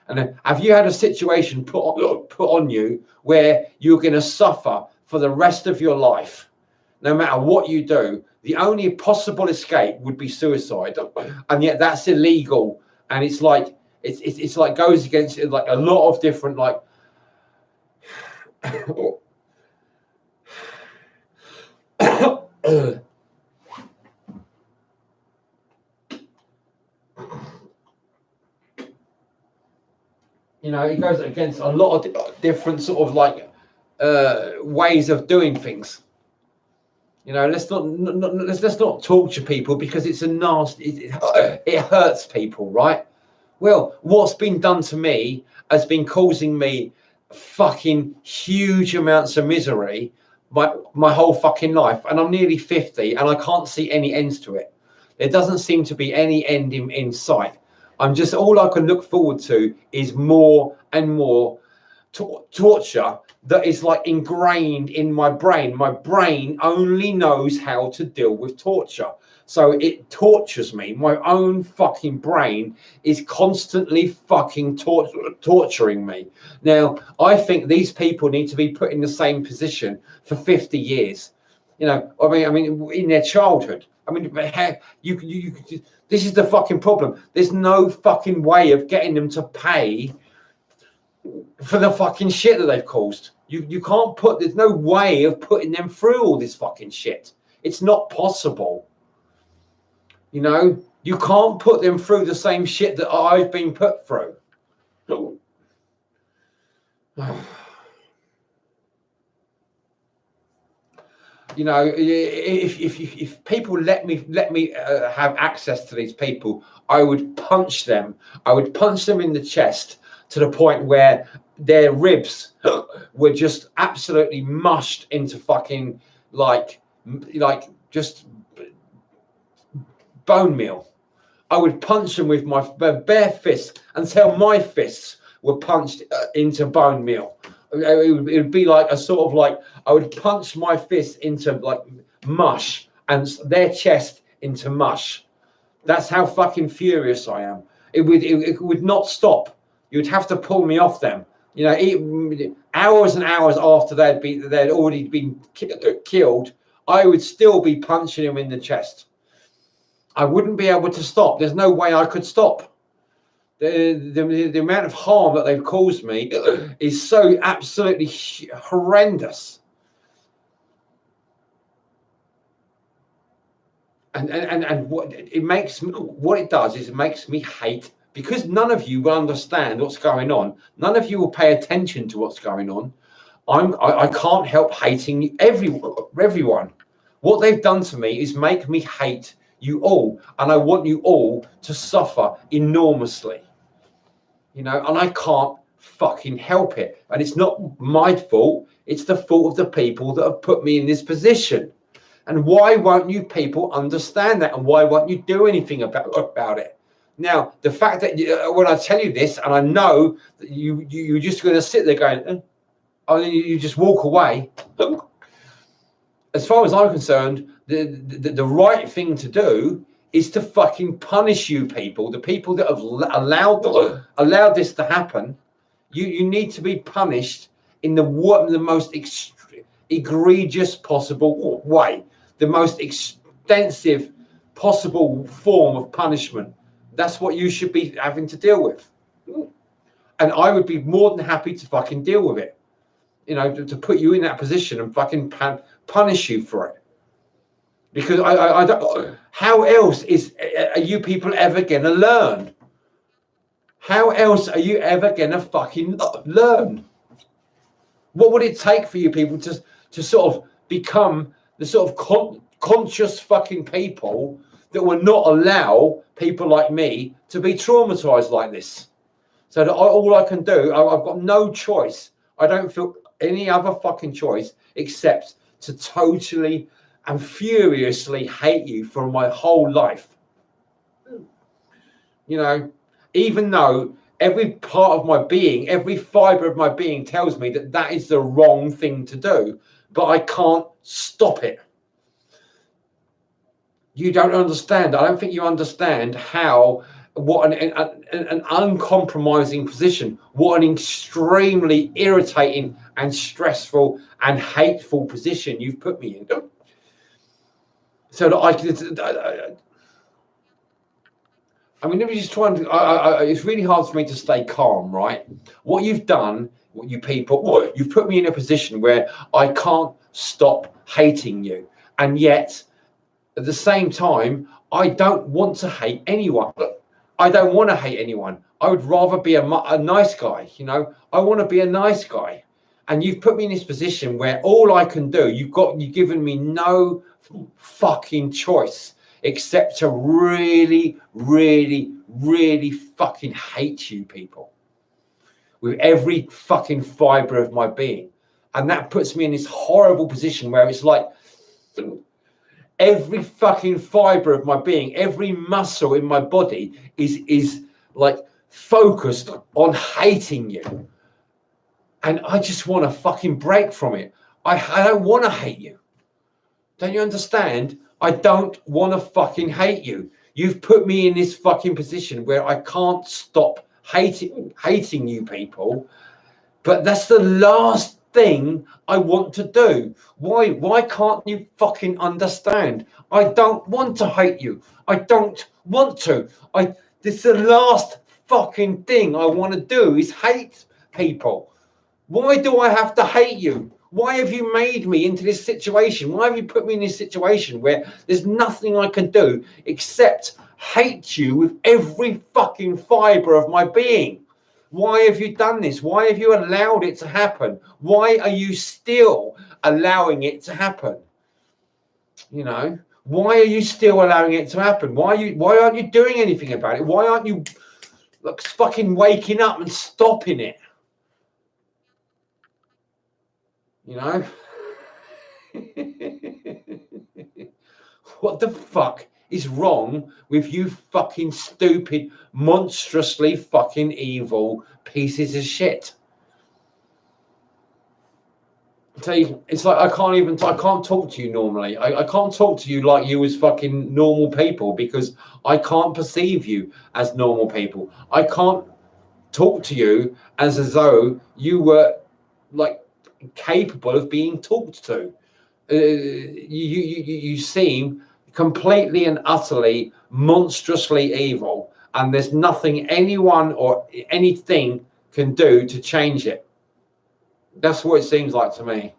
And have you had a situation put on you where you're going to suffer for the rest of your life? No matter what you do, the only possible escape would be suicide, and yet that's illegal. And it's like goes against like a lot of different like. It goes against a lot of different sort of like ways of doing things. Let's not torture people because it's a nasty. It hurts people, right? Well, what's been done to me has been causing me fucking huge amounts of misery my whole fucking life, and I'm nearly 50, and I can't see any ends to it. There doesn't seem to be any end in sight. All I can look forward to is more and more torture that is like ingrained in my brain. My brain only knows how to deal with torture. So it tortures me. My own fucking brain is constantly fucking torturing me. Now, I think these people need to be put in the same position for 50 years. I mean, in their childhood. I mean, this is the fucking problem. There's no fucking way of getting them to pay for the fucking shit that they've caused. There's no way of putting them through all this fucking shit. It's not possible. You can't put them through the same shit that I've been put through. If people let me have access to these people, I would punch them. I would punch them in the chest to the point where their ribs were just absolutely mushed into fucking like just bone meal. I would punch them with my bare fists until my fists were punched into bone meal. It would be like a sort of like I would punch my fist into like mush and their chest into mush. That's how fucking furious I am. It would not stop. You'd have to pull me off them. Hours and hours after they'd already been killed, I would still be punching them in the chest. I wouldn't be able to stop. There's no way I could stop. The amount of harm that they've caused me is so absolutely horrendous. And what it does is it makes me hate, because none of you will understand what's going on. None of you will pay attention to what's going on. I can't help hating everyone. What they've done to me is make me hate you all, and I want you all to suffer enormously. And I can't fucking help it. And it's not my fault. It's the fault of the people that have put me in this position. And why won't you people understand that? And why won't you do anything about it? Now, the fact that when I tell you this, and I know that you're just going to sit there going, oh, and you just walk away. As far as I'm concerned, the right thing to do is to fucking punish you people, the people that have allowed this to happen. You need to be punished in the most egregious possible way, the most extensive possible form of punishment. That's what you should be having to deal with. And I would be more than happy to fucking deal with it. You know, to put you in that position and fucking punish you for it. Because I don't. How else are you people ever gonna learn? How else are you ever gonna fucking learn? What would it take for you people to sort of become the sort of conscious fucking people that will not allow people like me to be traumatized like this? So that all I can do, I've got no choice. I don't feel any other fucking choice except to totally and furiously hate you for my whole life. You know, even though every part of my being, every fiber of my being tells me that that is the wrong thing to do, but I can't stop it. You don't understand. I don't think you understand what an uncompromising position, what an extremely irritating and stressful and hateful position you've put me in. So that I can, I mean, let me just try and, it's really hard for me to stay calm, right? What you've done, what you people, you've put me in a position where I can't stop hating you. And yet, at the same time, I don't want to hate anyone. I don't want to hate anyone. I would rather be a nice guy, you know? I want to be a nice guy. And you've put me in this position where all I can do, you've given me no fucking choice except to really, really, really fucking hate you people with every fucking fiber of my being. And that puts me in this horrible position where it's like every fucking fiber of my being, every muscle in my body is like focused on hating you. And I just want to fucking break from it. I don't want to hate you. Don't you understand? I don't want to fucking hate you. You've put me in this fucking position where I can't stop hating you people. But that's the last thing I want to do. Why can't you fucking understand? I don't want to hate you. I don't want to. This is the last fucking thing I want to do is hate people. Why do I have to hate you? Why have you made me into this situation? Why have you put me in this situation where there's nothing I can do except hate you with every fucking fiber of my being? Why have you done this? Why have you allowed it to happen? Why are you still allowing it to happen? You know, why are you still allowing it to happen? Why aren't you doing anything about it? Why aren't you fucking waking up and stopping it? You know? What the fuck is wrong with you fucking stupid, monstrously fucking evil pieces of shit? So it's like I can't talk to you normally. I can't talk to you like you as fucking normal people because I can't perceive you as normal people. I can't talk to you as though you were like capable of being talked to. You seem completely and utterly monstrously evil, and there's nothing anyone or anything can do to change it. That's what it seems like to me.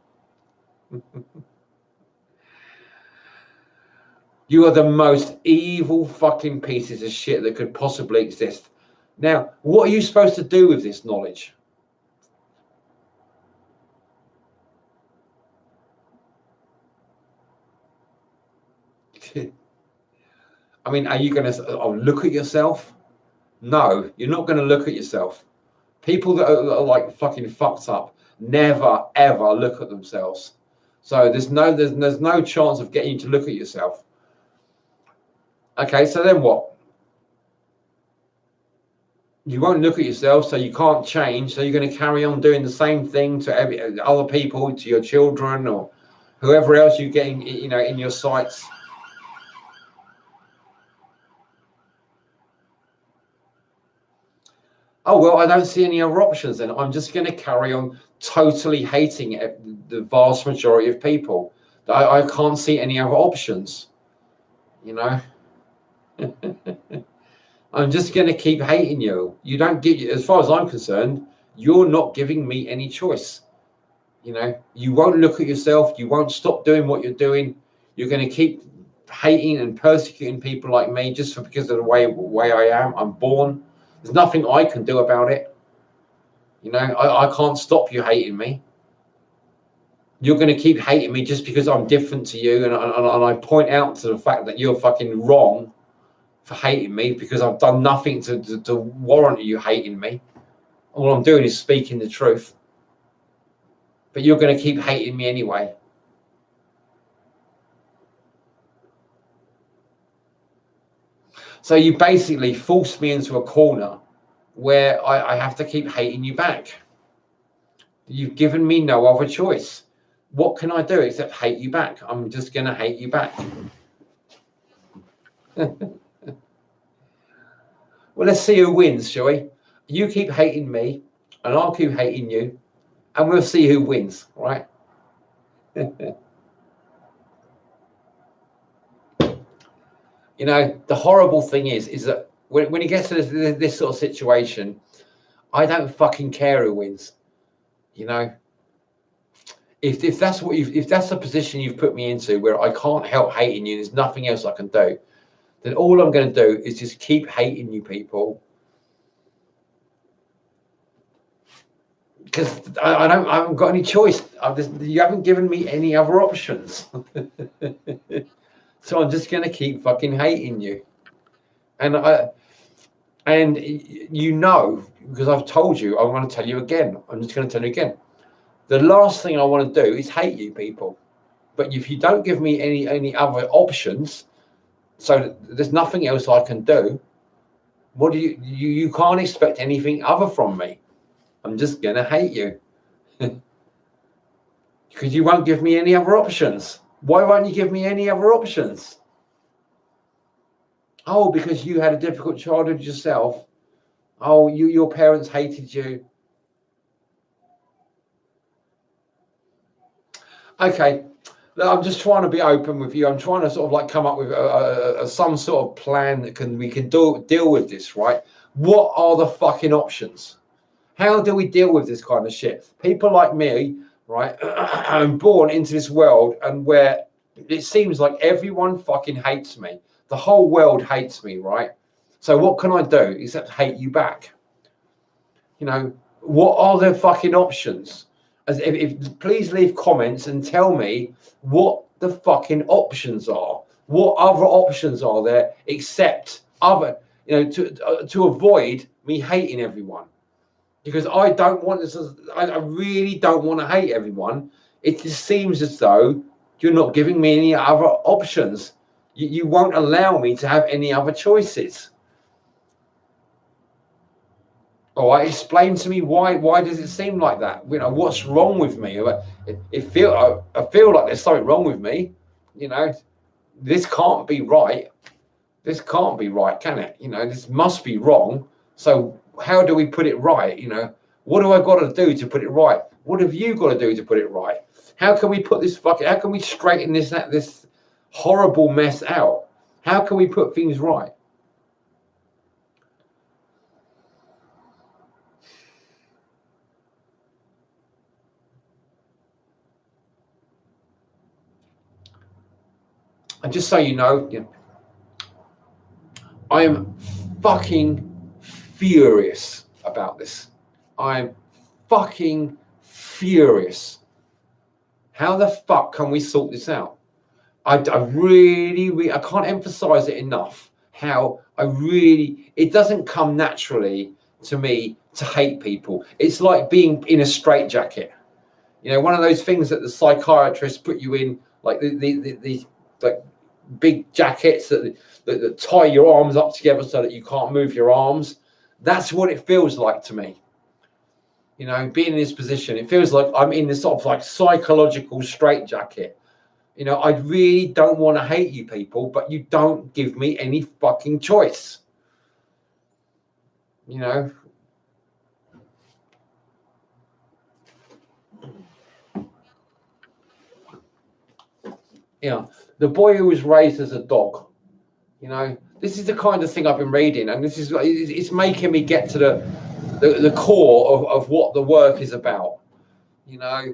You are the most evil fucking pieces of shit that could possibly exist. Now, what are you supposed to do with this knowledge? I mean, are you going to look at yourself? No, you're not going to look at yourself. People that are like fucking fucked up never ever look at themselves. So there's no chance of getting you to look at yourself. Okay, so then what? You won't look at yourself, so you can't change. So you're going to carry on doing the same thing to other people, to your children, or whoever else you're getting, you know, in your sights. Oh, well, I don't see any other options then. I'm just going to carry on totally hating the vast majority of people. I can't see any other options, you know. I'm just going to keep hating you. You don't get, as far as I'm concerned, you're not giving me any choice. You know, you won't look at yourself. You won't stop doing what you're doing. You're going to keep hating and persecuting people like me just because of the way I am. I'm born. There's nothing I can do about it. You know, I can't stop you hating me. You're going to keep hating me just because I'm different to you, and I point out to the fact that you're fucking wrong for hating me because I've done nothing to warrant you hating me. All I'm doing is speaking the truth. But you're going to keep hating me anyway. So you basically forced me into a corner where I have to keep hating you back. You've given me no other choice. What can I do except hate you back? I'm just going to hate you back. Well, let's see who wins, shall we? You keep hating me, and I'll keep hating you, and we'll see who wins, right? You know, the horrible thing is that when it gets to this sort of situation, I don't fucking care who wins. You know, if that's what if that's the position you've put me into where I can't help hating you, there's nothing else I can do, then all I'm going to do is just keep hating you people. Because I haven't got any choice. You haven't given me any other options. So I'm just going to keep fucking hating you. And you know, because I've told you, I want to tell you again. I'm just going to tell you again. The last thing I want to do is hate you people. But if you don't give me any other options, so there's nothing else I can do, what do you can't expect anything other from me. I'm just going to hate you. Because you won't give me any other options. Why won't you give me any other options? Oh, because you had a difficult childhood yourself. Oh, your parents hated you. Okay, I'm just trying to be open with you. I'm trying to sort of like come up with some sort of plan that we can deal with this, right? What are the fucking options? How do we deal with this kind of shit? People like me, right? I'm born into this world and where it seems like everyone fucking hates me. The whole world hates me, right? So what can I do except hate you back? You know, what are the fucking options? If please leave comments and tell me what the fucking options are. What other options are there except other, you know, to avoid me hating everyone? Because I don't want this. I really don't want to hate everyone. It just seems as though you're not giving me any other options. You won't allow me to have any other choices. All right, explain to me why. Why does it seem like that? You know, what's wrong with me? I feel like there's something wrong with me. You know, this can't be right. This can't be right, can it? You know, this must be wrong. So how do we put it right? You know, what do I got to do to put it right? What have you got to do to put it right? How can we put this fucking? How can we straighten this horrible mess out? How can we put things right? And just so you know, I am fucking furious about this. I'm fucking furious. How the fuck can we sort this out? I really, I can't emphasize it enough how it doesn't come naturally to me to hate people. It's like being in a straitjacket. You know, one of those things that the psychiatrists put you in, like the like big jackets that tie your arms up together so that you can't move your arms. That's what it feels like to me. You know, being in this position, it feels like I'm in this sort of like psychological straitjacket. You know, I really don't want to hate you people, but you don't give me any fucking choice. You know, Yeah, The Boy Who Was Raised as a Dog. You know, this is the kind of thing I've been reading, and this is it's making me get to the core of what the work is about. You know,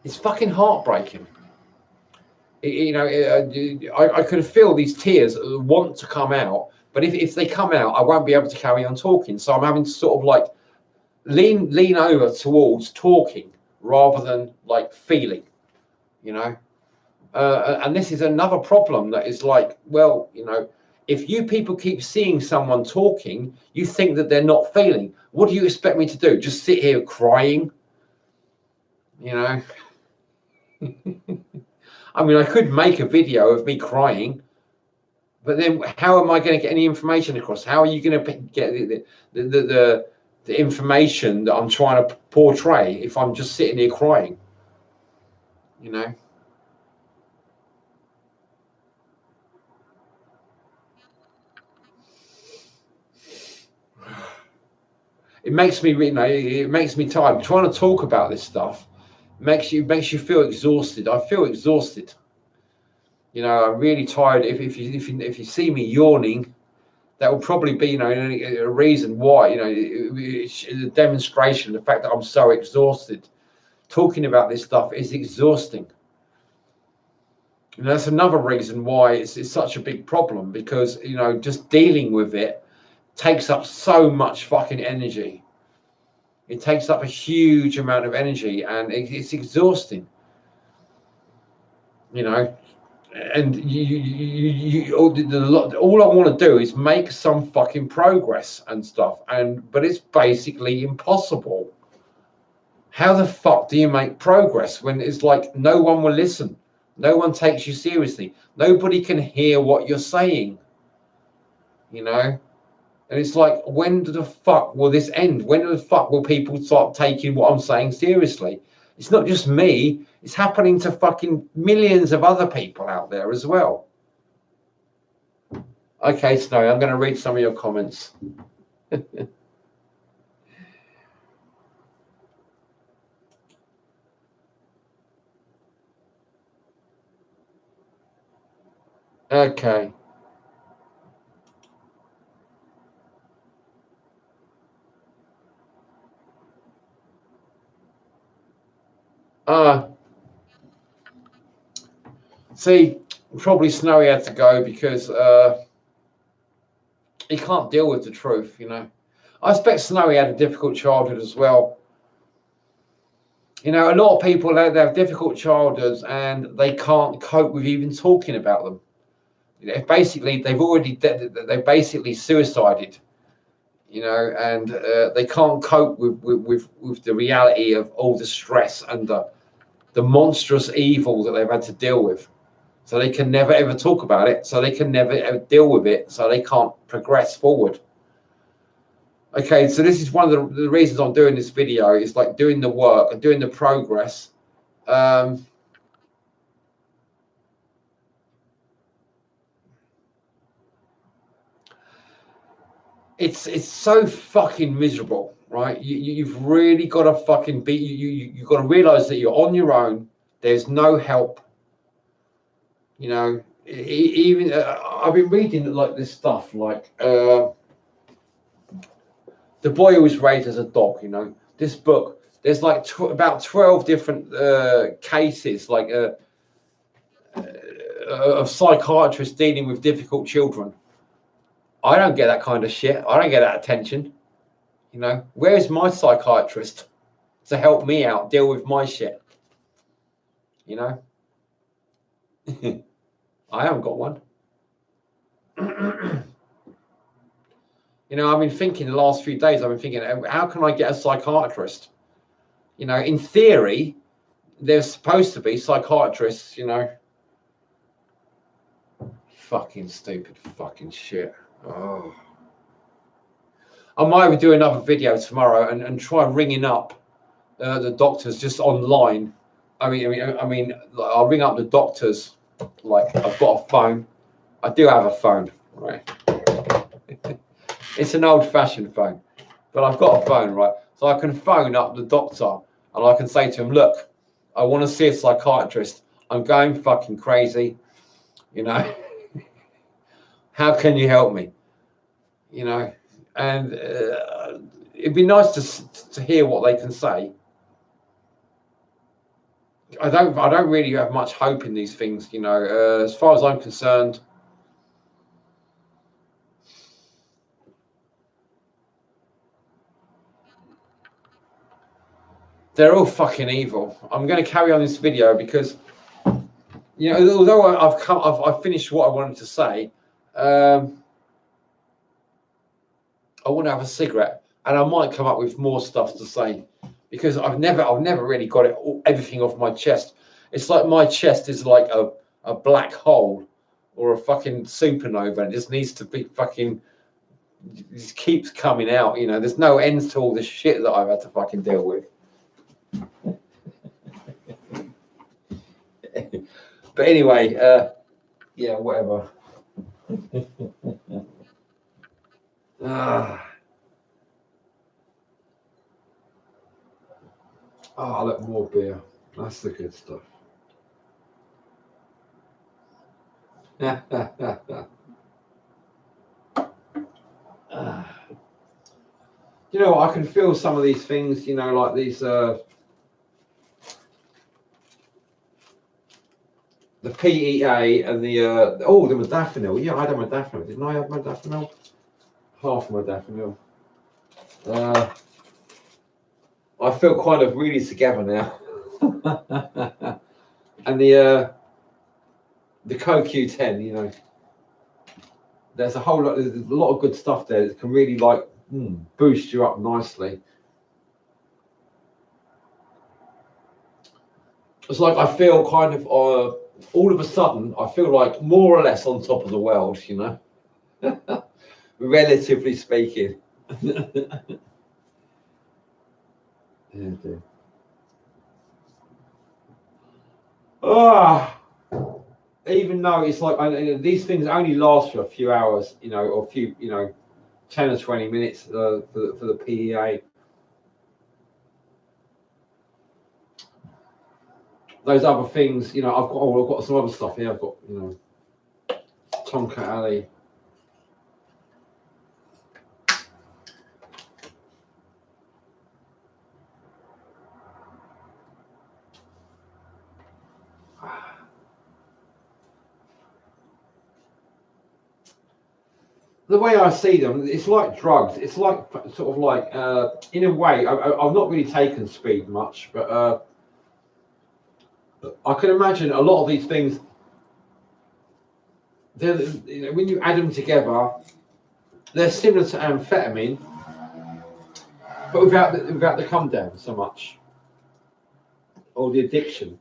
it's fucking heartbreaking. I could feel these tears want to come out, but if they come out, I won't be able to carry on talking. So I'm having to sort of like lean over towards talking rather than like feeling, you know. And this is another problem that is like, well, you know, if you people keep seeing someone talking, you think that they're not feeling. What do you expect me to do? Just sit here crying? You know? I mean, I could make a video of me crying, but then how am I going to get any information across? How are you going to get the information that I'm trying to portray if I'm just sitting here crying? You know? It makes me, you know, it makes me tired. Trying to talk about this stuff makes you feel exhausted. I feel exhausted. You know, I'm really tired. If you see me yawning, that will probably be, you know, a reason why. You know, it's a demonstration. The fact that I'm so exhausted. Talking about this stuff is exhausting. And that's another reason why it's such a big problem, because, you know, just dealing with it takes up so much fucking energy. It takes up a huge amount of energy, and it's exhausting. You know, and all I want to do is make some fucking progress and stuff, but it's basically impossible. How the fuck do you make progress when it's like no one will listen? No one takes you seriously. Nobody can hear what you're saying. You know? And it's like, when the fuck will this end? When the fuck will people start taking what I'm saying seriously? It's not just me. It's happening to fucking millions of other people out there as well. Okay, Snowy, I'm going to read some of your comments. Okay. See, probably Snowy had to go because he can't deal with the truth, you know. I expect Snowy had a difficult childhood as well. You know, a lot of people they have difficult childhoods and they can't cope with even talking about them. You know, basically, they basically suicided. You know, and they can't cope with the reality of all the stress and the monstrous evil that they've had to deal with. So they can never ever talk about it. So they can never ever deal with it. So they can't progress forward. Okay, so this is one of the reasons I'm doing this video. Is like doing the work and doing the progress. It's so fucking miserable, right? You've really got to fucking be. You've got to realize that you're on your own. There's no help. You know, even I've been reading like this stuff, like The Boy Who Was Raised as a Dog. You know, this book. There's like about 12 different cases, like of psychiatrists dealing with difficult children. I don't get that kind of shit. I don't get that attention. You know, where's my psychiatrist to help me out deal with my shit? You know, I haven't got one. You know, I've been thinking the last few days, I've been thinking, how can I get a psychiatrist? You know, in theory, there's supposed to be psychiatrists, you know. Fucking stupid fucking shit. Oh. I might do another video tomorrow and try ringing up the doctors just online. I mean, I'll ring up the doctors. Like, I've got a phone. I do have a phone, right? It's an old-fashioned phone, but I've got a phone, right? So I can phone up the doctor and I can say to him, look, I want to see a psychiatrist. I'm going fucking crazy. You know, how can you help me? You know, and it'd be nice to hear what they can say. I don't really have much hope in these things, you know. As far as I'm concerned, they're all fucking evil. I'm going to carry on this video because, you know, although I've finished what I wanted to say, I want to have a cigarette, and I might come up with more stuff to say because I've never really got everything off my chest. It's like my chest is like a black hole or a fucking supernova, and it just needs to be fucking. It just keeps coming out, you know. There's no ends to all the shit that I've had to fucking deal with. But anyway, yeah, whatever. Look, more beer. That's the good stuff. You know, I can feel some of these things, you know, like these, the PEA and the modafinil. Yeah, I had a modafinil. Didn't I have modafinil? Half modafinil. I feel kind of really together now. And the CoQ10, you know, there's a lot of good stuff there that can really like boost you up nicely. It's like I feel kind of all of a sudden I feel like more or less on top of the world, you know, relatively speaking. Even though it's like these things only last for a few hours, you know, or 10 or 20 minutes for the PEA. Those other things, you know, I've got some other stuff here. I've got, you know, Tonka Ali. The way I see them, it's like drugs. It's like sort of like, in a way, I've not really taken speed much, but I can imagine a lot of these things. You know, when you add them together, they're similar to amphetamine, but without the come down so much, or the addiction.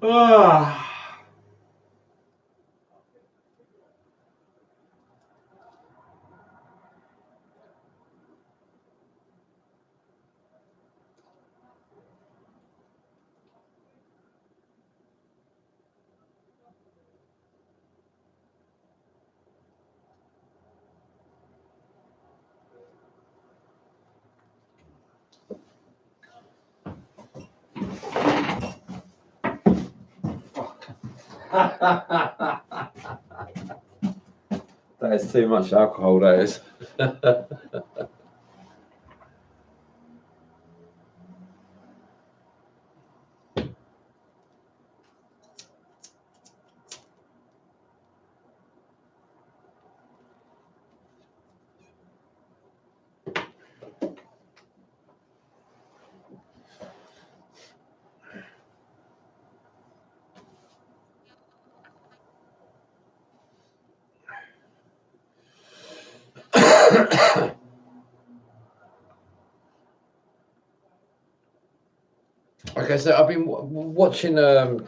Ah. That is too much alcohol, that is. Okay, so I've been watching a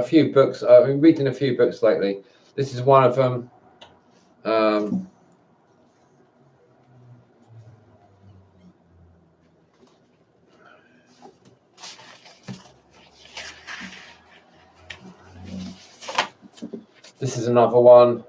few books. I've been reading a few books lately. This is one of them. This is another one.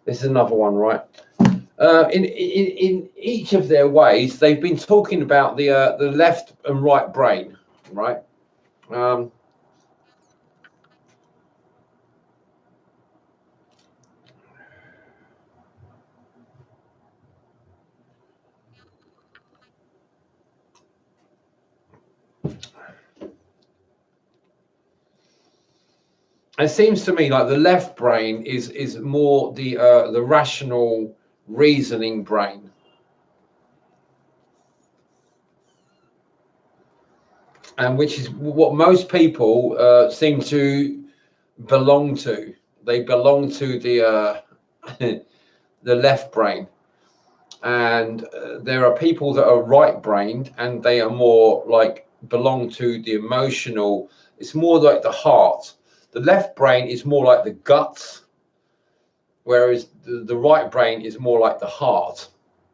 This is another one, right? In each of their ways, they've been talking about the left and right brain, right? It seems to me like the left brain is more the rational reasoning brain, and which is what most people seem to belong to. They belong to the the left brain, and there are people that are right-brained, and they are more like belong to the emotional. It's more like the heart. The left brain is more like the guts, whereas the right brain is more like the heart,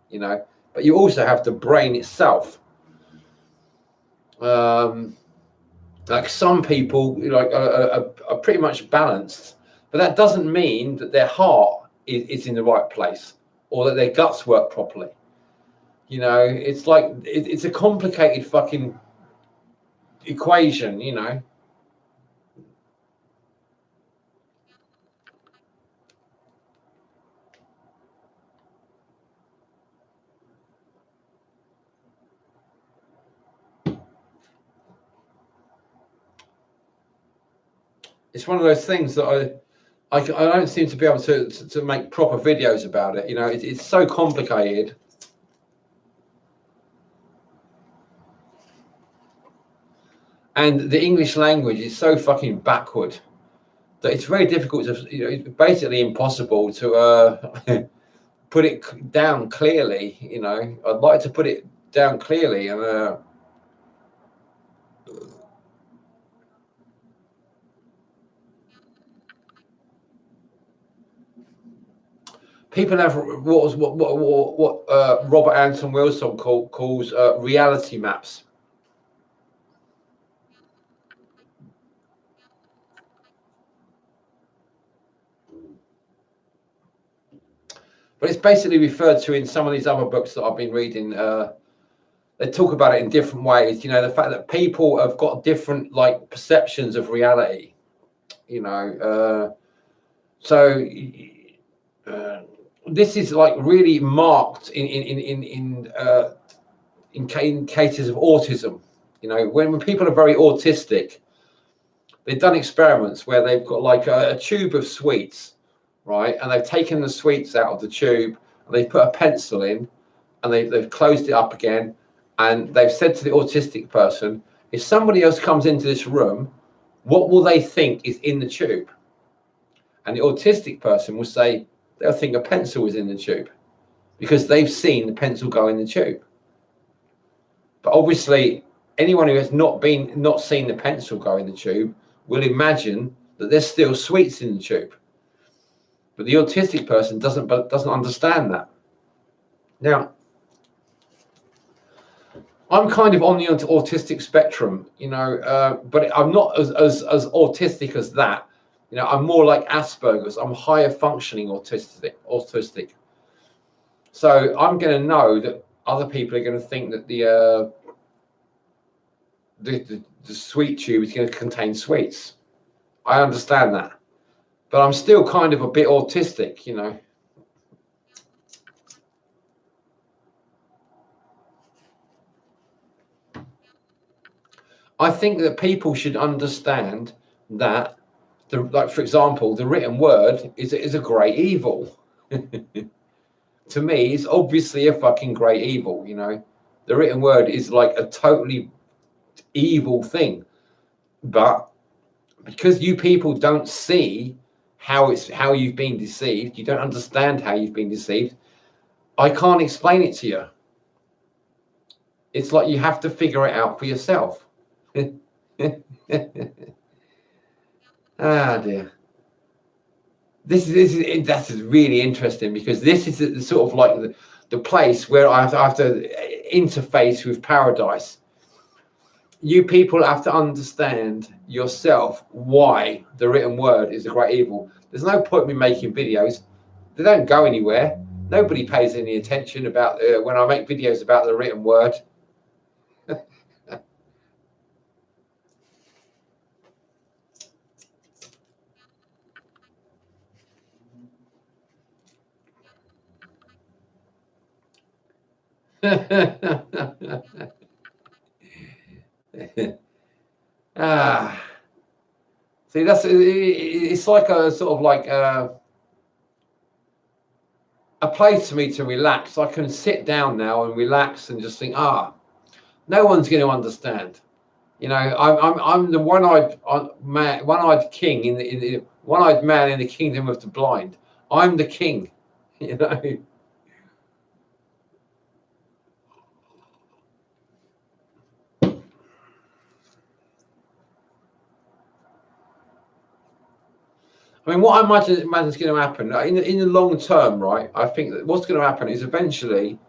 you know. But you also have the brain itself. Like some people, like are pretty much balanced, but that doesn't mean that their heart is in the right place or that their guts work properly. You know, it's like it's a complicated fucking equation, you know. It's one of those things that I don't seem to be able to make proper videos about it. You know, it's so complicated. And the English language is so fucking backward that it's very difficult to, you know, it's basically impossible to put it down clearly. You know, I'd like to put it down clearly, and people have what Robert Anton Wilson calls reality maps. But it's basically referred to in some of these other books that I've been reading. They talk about it in different ways. You know, the fact that people have got different like perceptions of reality. You know, so this is like really marked in cases of autism. You know, when people are very autistic, they've done experiments where they've got like a tube of sweets, right? And they've taken the sweets out of the tube and they've put a pencil in and they've closed it up again, and they've said to the autistic person, if somebody else comes into this room, what will they think is in the tube? And the autistic person will say they'll think a pencil is in the tube because they've seen the pencil go in the tube. But obviously, anyone who has not seen the pencil go in the tube will imagine that there's still sweets in the tube. But the autistic person doesn't understand that. Now, I'm kind of on the autistic spectrum, but I'm not as autistic as that. I'm more like Asperger's. I'm higher functioning autistic. So I'm going to know that other people are going to think that the sweet tube is going to contain sweets. I understand that, but I'm still kind of a bit autistic, I think that people should understand that, for example, the written word is a great evil. To me, it's obviously a fucking great evil. The written word is like a totally evil thing, but because you people don't see how you've been deceived, you don't understand how you've been deceived. I can't explain it to you. It's like you have to figure it out for yourself. Ah dear. That's really interesting, because this is the sort of like the place where I have to interface with paradise. You people have to understand yourself why the written word is a great evil. There's no point in me making videos. They don't go anywhere. Nobody pays any attention about when I make videos about the written word. See, it's like a sort of like a place for me to relax. I can sit down now and relax and just think, no one's going to understand. I'm the one-eyed king in the one-eyed man in the kingdom of the blind. I'm the king. I mean, what I imagine is going to happen in the long term, right? I think that what's going to happen is eventually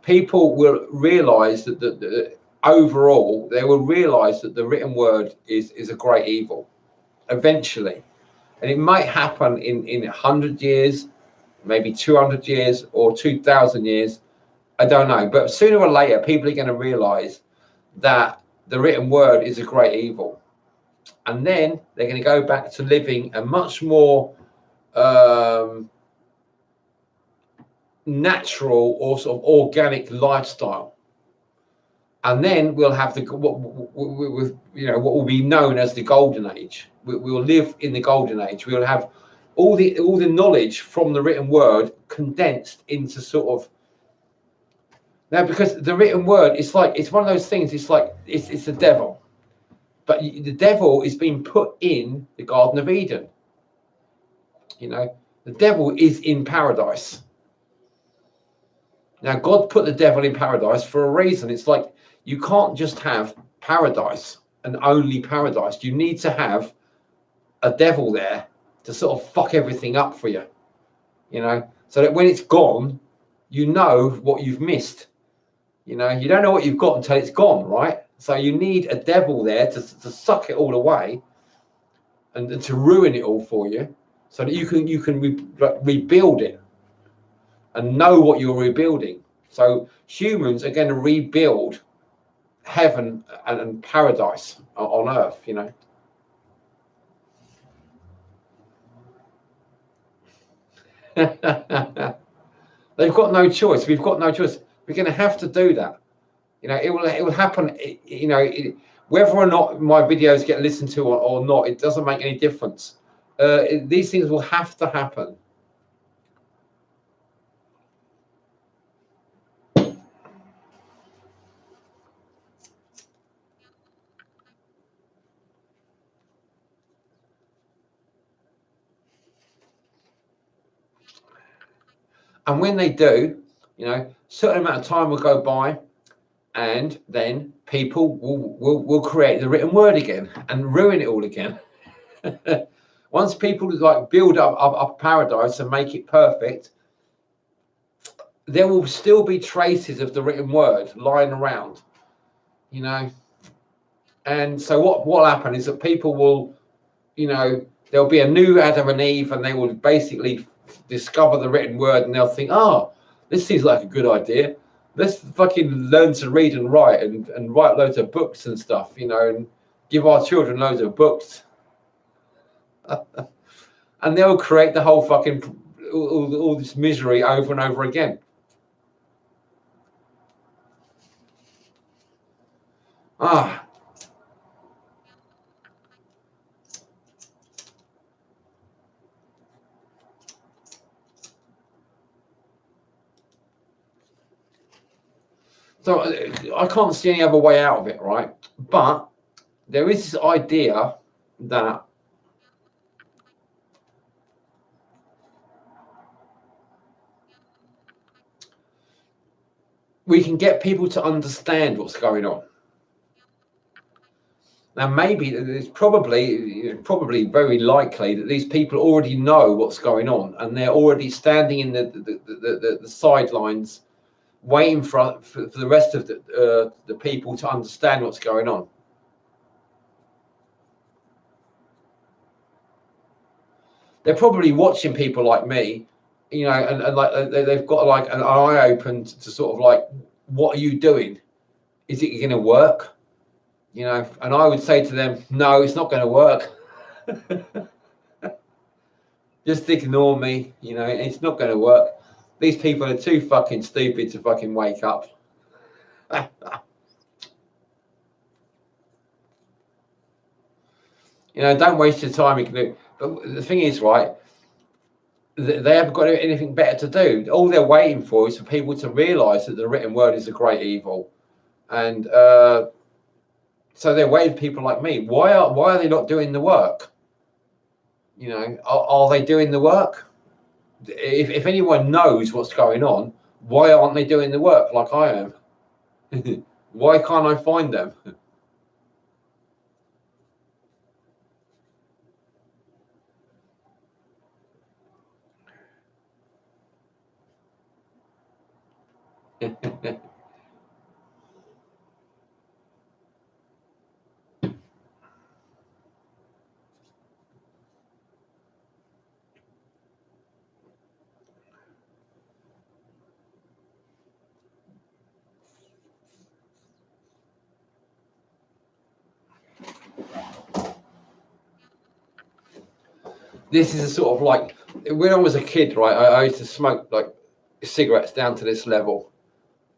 people will realize that overall they will realize that the written word is a great evil eventually. And it might happen in 100 years, maybe 200 years or 2,000 years. I don't know. But sooner or later, people are going to realize that the written word is a great evil. And then they're going to go back to living a much more natural or sort of organic lifestyle. And then we'll have what will be known as the golden age. We will live in the golden age. We will have all the knowledge from the written word condensed into sort of. Now, because the written word, it's one of those things. It's like it's the devil. But the devil is being put in the Garden of Eden. The devil is in paradise. Now, God put the devil in paradise for a reason. It's like you can't just have paradise and only paradise. You need to have a devil there to sort of fuck everything up for you, so that when it's gone, you know what you've missed. You don't know what you've got until it's gone, right? So you need a devil there to suck it all away and to ruin it all for you, so that you can rebuild it and know what you're rebuilding. So humans are going to rebuild heaven and paradise on earth, They've got no choice. We've got no choice. We're going to have to do that. It will happen. Whether or not my videos get listened to or not, it doesn't make any difference. These things will have to happen. And when they do, you know, a certain amount of time will go by, and then people will create the written word again and ruin it all again. Once people like build up paradise and make it perfect, there will still be traces of the written word lying around, you know. And so what will happen is that people will, you know, there'll be a new Adam and Eve, and they will basically discover the written word, and they'll think, oh, this seems like a good idea. Let's fucking learn to read and write, and write loads of books and stuff, you know, and give our children loads of books. And they'll create the whole fucking all this misery over and over again. Ah. So I can't see any other way out of it, right? But there is this idea that we can get people to understand what's going on. Now, maybe it's probably very likely that these people already know what's going on, and they're already standing in the sidelines, waiting for the rest of the people to understand what's going on. They're probably watching people like me, you know, and like they've got like an eye open to sort of like, what are you doing? Is it going to work? You know, and I would say to them, no, it's not going to work. Just ignore me. You know, it's not going to work. These people are too fucking stupid to fucking wake up. You know, don't waste your time. You can do. But the thing is, right, they haven't got anything better to do. All they're waiting for is for people to realise that the written word is a great evil, and so they're waiting for people like me. Why are they not doing the work? You know, are they doing the work? If anyone knows what's going on, why aren't they doing the work like I am? Why can't I find them? This is a sort of like, when I was a kid, right, I used to smoke like cigarettes down to this level.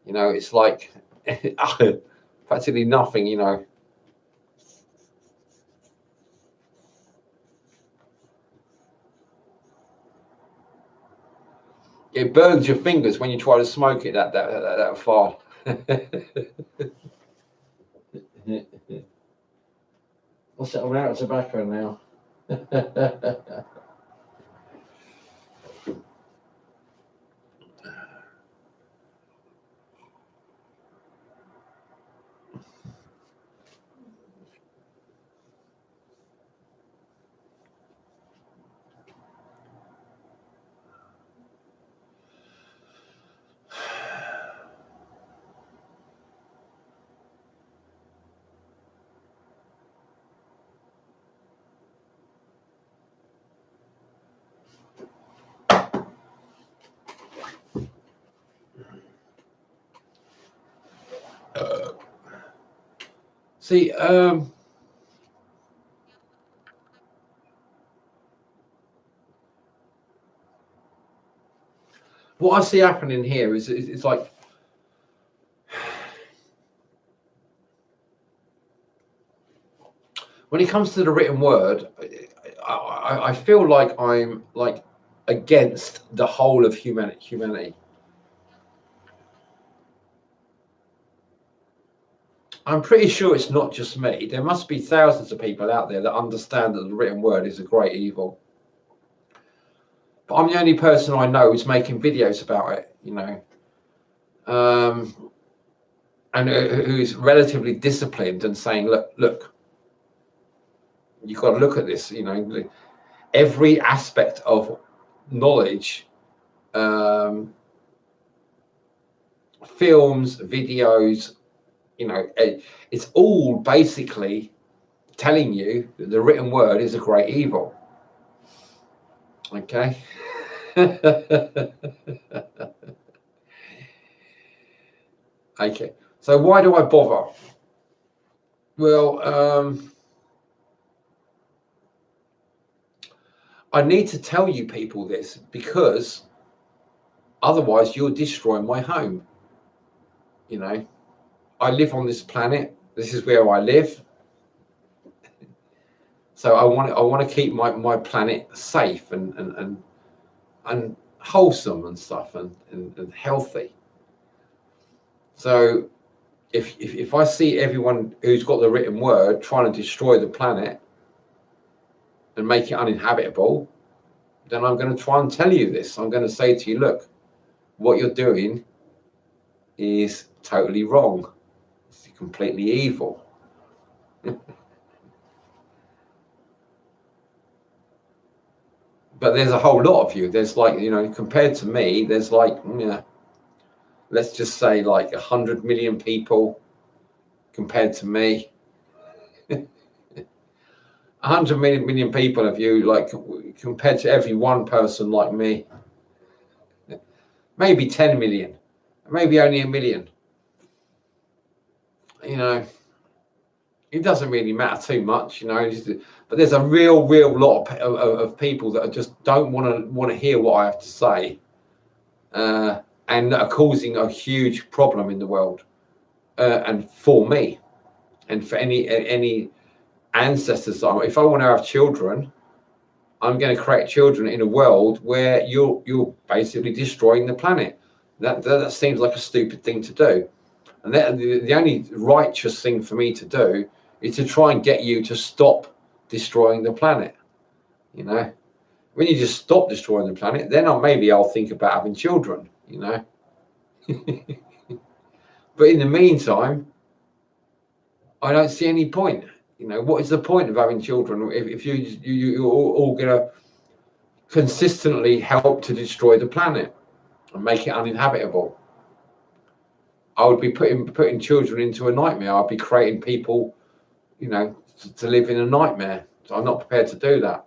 You know, it's like practically nothing, you know. It burns your fingers when you try to smoke it that far. What's that? I'm out of tobacco now. See, what I see happening here is it's like when it comes to the written word, I feel like I'm like against the whole of humanity. I'm pretty sure it's not just me. There must be thousands of people out there that understand that the written word is a great evil. but I'm the only person I know who's making videos about it, you know, and who's relatively disciplined and saying, look, you've got to look at this, you know, every aspect of knowledge, films, videos, you know, it's all basically telling you that the written word is a great evil. Okay. Okay. So why do I bother? Well, I need to tell you people this because otherwise you'll destroy my home. You know, I live on this planet. This is where I live. So I want to keep my planet safe and wholesome and stuff and healthy. So if I see everyone who's got the written word trying to destroy the planet and make it uninhabitable, then I'm going to try and tell you this. I'm going to say to you, look, what you're doing is totally wrong. It's completely evil. But there's a whole lot of you. There's like, you know, compared to me, there's like, let's just say like 100 million people compared to me. 100 million people of you, like compared to every one person like me. Maybe 10 million, maybe only 1 million. You know, it doesn't really matter too much, you know. But there's a real lot of people that just don't want to hear what I have to say, and that are causing a huge problem in the world, and for me, and for any ancestors. If I want to have children, I'm going to create children in a world where you're basically destroying the planet. That seems like a stupid thing to do, and the only righteous thing for me to do is to try and get you to stop destroying the planet. You know, when you just stop destroying the planet, then maybe I'll think about having children. You know, but in the meantime, I don't see any point. You know, what is the point of having children if you're all going to consistently help to destroy the planet and make it uninhabitable? I would be putting children into a nightmare. I'd be creating people, you know, to live in a nightmare. So I'm not prepared to do that.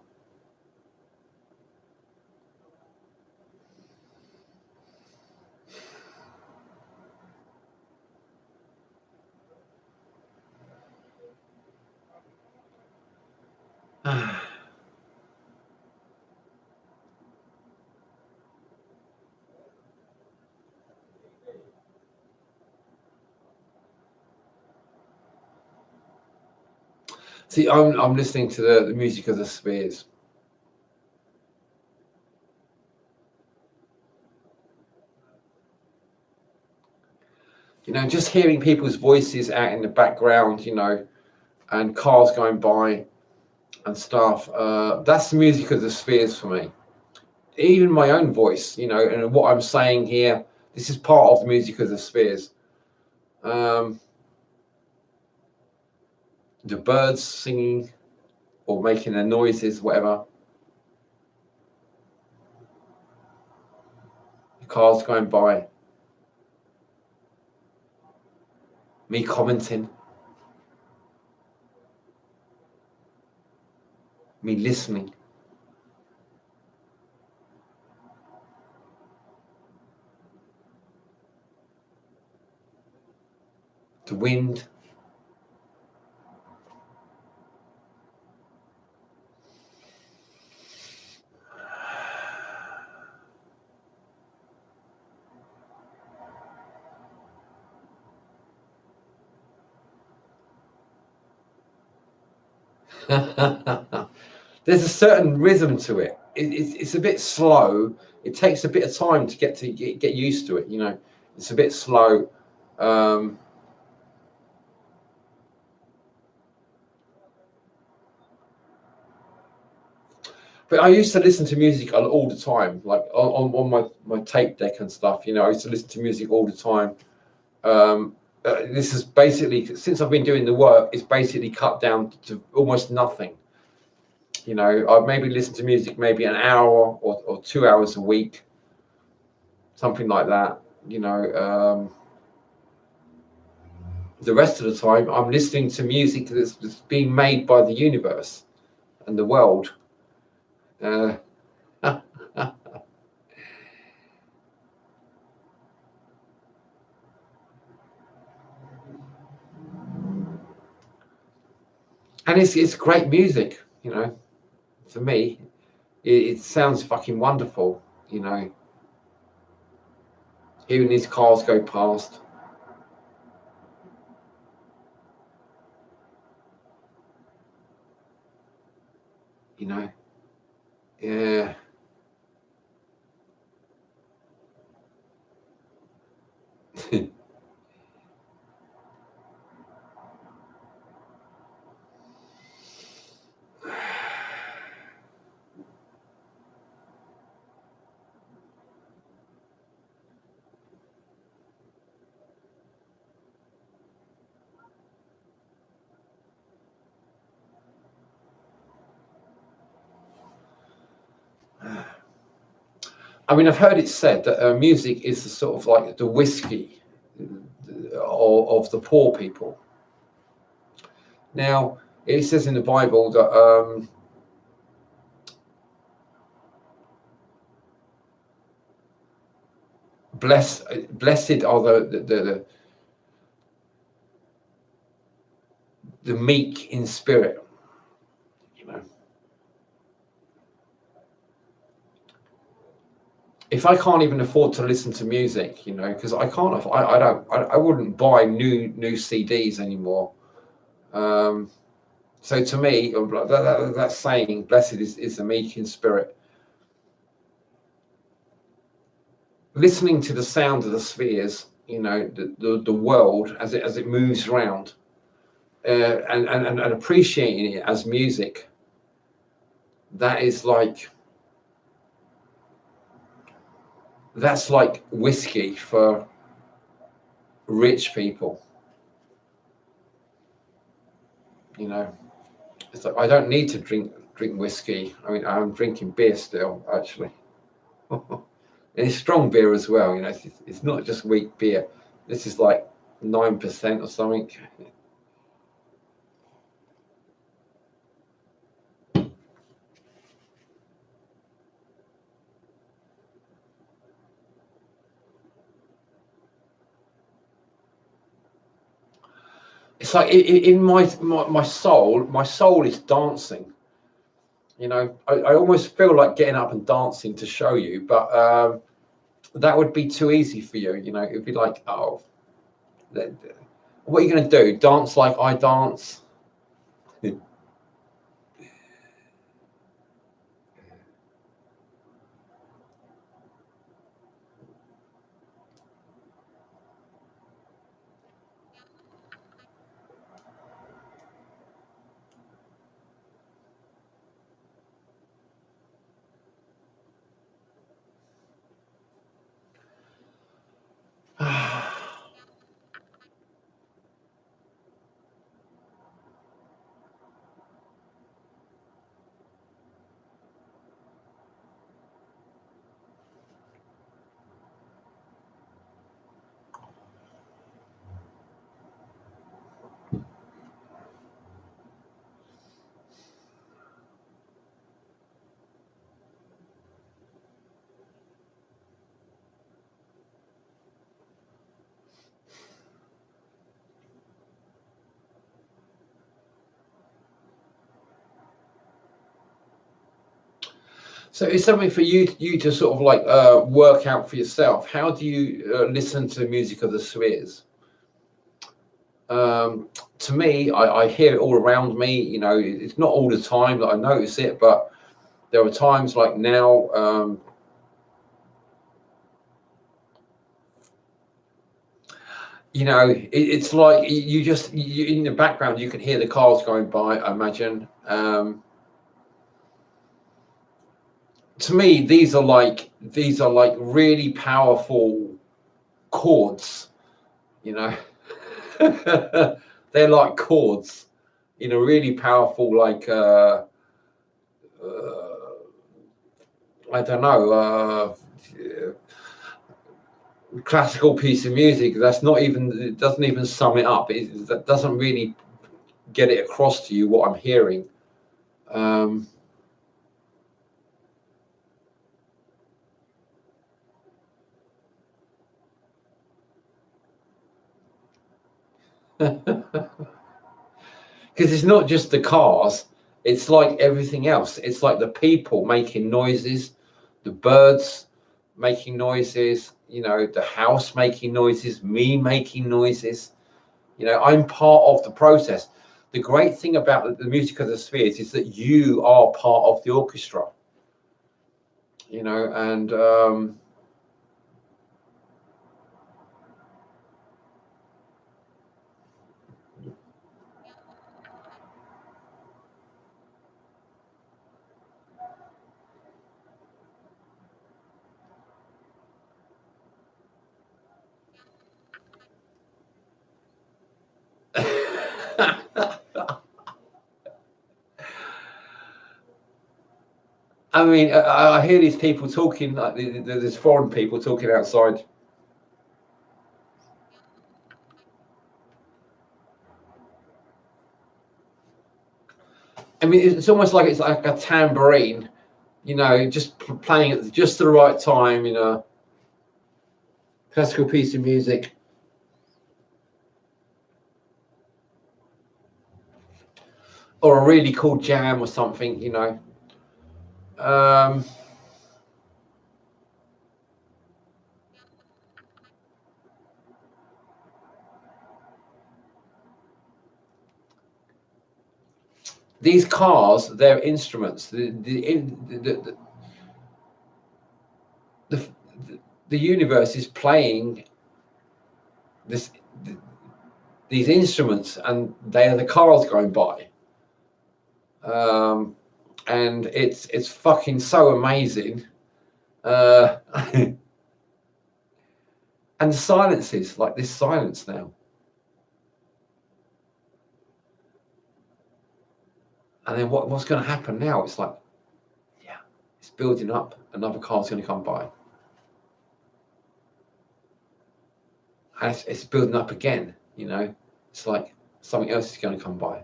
See, I'm listening to the music of the spheres. You know, just hearing people's voices out in the background, you know, and cars going by and stuff. That's the music of the spheres for me. Even my own voice, you know, and what I'm saying here, this is part of the music of the spheres. The birds singing or making their noises, whatever. The cars going by. Me commenting. Me listening. The wind. There's a certain rhythm to it. It's a bit slow. It takes a bit of time to get used to it. You know, it's a bit slow. But I used to listen to music all the time, like on my tape deck and stuff. I used to listen to music all the time. This is basically, since I've been doing the work, it's basically cut down to almost nothing. I've maybe listened to music maybe an hour or 2 hours a week, something like that. The rest of the time, I'm listening to music that's being made by the universe and the world. And it's great music, for me. It sounds fucking wonderful, hearing these cars go past. Yeah. I mean, I've heard it said that music is the sort of like the whiskey of the poor people. Now, it says in the Bible that blessed are the meek in spirit. If I can't even afford to listen to music, because I can't, I wouldn't buy new CDs anymore. So to me, that saying, "Blessed is the meek in spirit." Listening to the sound of the spheres, the world as it moves around, and appreciating it as music. That's like whiskey for rich people. It's like I don't need to drink whiskey. I mean, I'm drinking beer still, actually. And it's strong beer as well. It's not just weak beer. This is like 9% or something. It's like in my soul is dancing. I almost feel like getting up and dancing to show you, but that would be too easy for you. It'd be like, oh, what are you going to do? Dance like I dance? So it's something for you to sort of like work out for yourself. How do you listen to music of the spheres? To me, I hear it all around me. It's not all the time that I notice it, but there are times like now. It's like you in the background you can hear the cars going by, I imagine. to me, these are like really powerful chords, you know. They're like chords, you know, really powerful, like I don't know, classical piece of music. That's not even, it doesn't even sum it up. That doesn't really get it across to you what I'm hearing. Because it's not just the cars, it's like everything else. It's like the people making noises, the birds making noises, you know, the house making noises, me making noises. You know, I'm part of the process. The great thing about the music of the spheres is that you are part of the orchestra, you know, and I mean, I hear these people talking, like there's foreign people talking outside. I mean, it's almost like it's like a tambourine, you know, just playing at just the right time, you know, classical piece of music, or a really cool jam or something, you know. Um, these cars, they're instruments. The, the universe is playing this these instruments, and they are the cars going by. And it's fucking so amazing. And the silences, like this silence now. And then what's going to happen now? It's like, yeah, it's building up. Another car's going to come by. And it's building up again, you know. It's like something else is going to come by.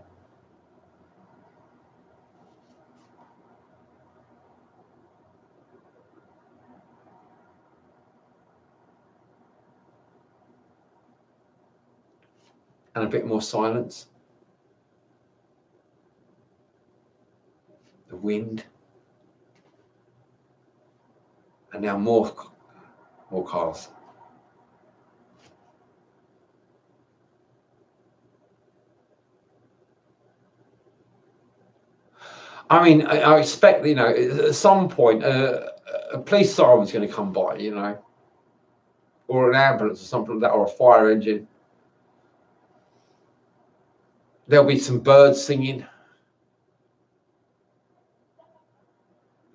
And a bit more silence. The wind. And now more cars. I mean, I expect, you know, at some point, a police siren's going to come by, you know, or an ambulance or something like that, or a fire engine. There'll be some birds singing,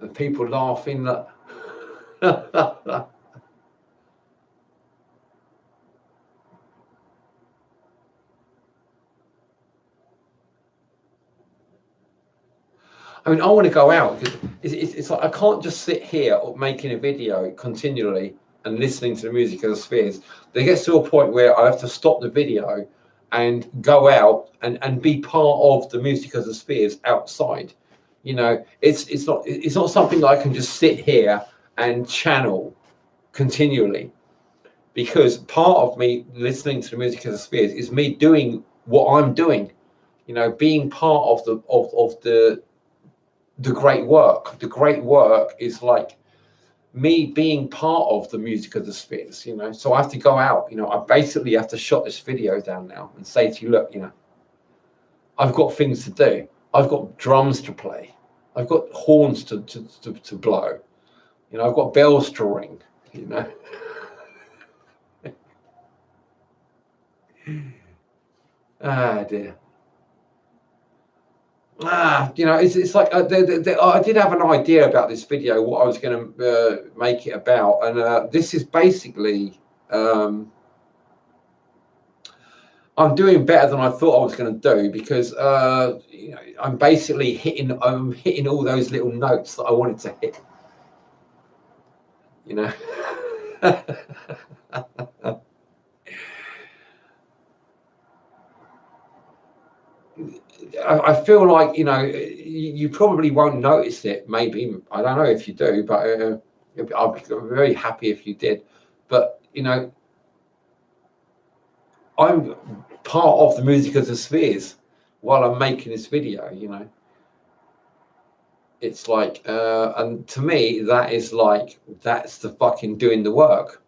and people laughing. I mean, I want to go out because it's like I can't just sit here making a video continually and listening to the music of the spheres. There gets to a point where I have to stop the video and go out and be part of the music of the spheres outside. You know, it's not something that I can just sit here and channel continually, because part of me listening to the music of the spheres is me doing what I'm doing. You know, being part of the great work. The great work is like me being part of the music of the spheres, you know. So I have to go out, you know. I basically have to shut this video down now and say to you, look, you know, I've got things to do. I've got drums to play. I've got horns to blow. You know, I've got bells to ring, you know. Ah, dear. you know, it's like I did have an idea about this video, what I was going to make it about, and this is basically I'm doing better than I thought I was going to do, because you know, I'm basically hitting all those little notes that I wanted to hit, you know. I feel like, you know, you probably won't notice it. Maybe, I don't know if you do, but I'll be very happy if you did. But, you know, I'm part of the Music of the Spheres while I'm making this video, you know. It's like, and to me, that is like, that's the fucking doing the work.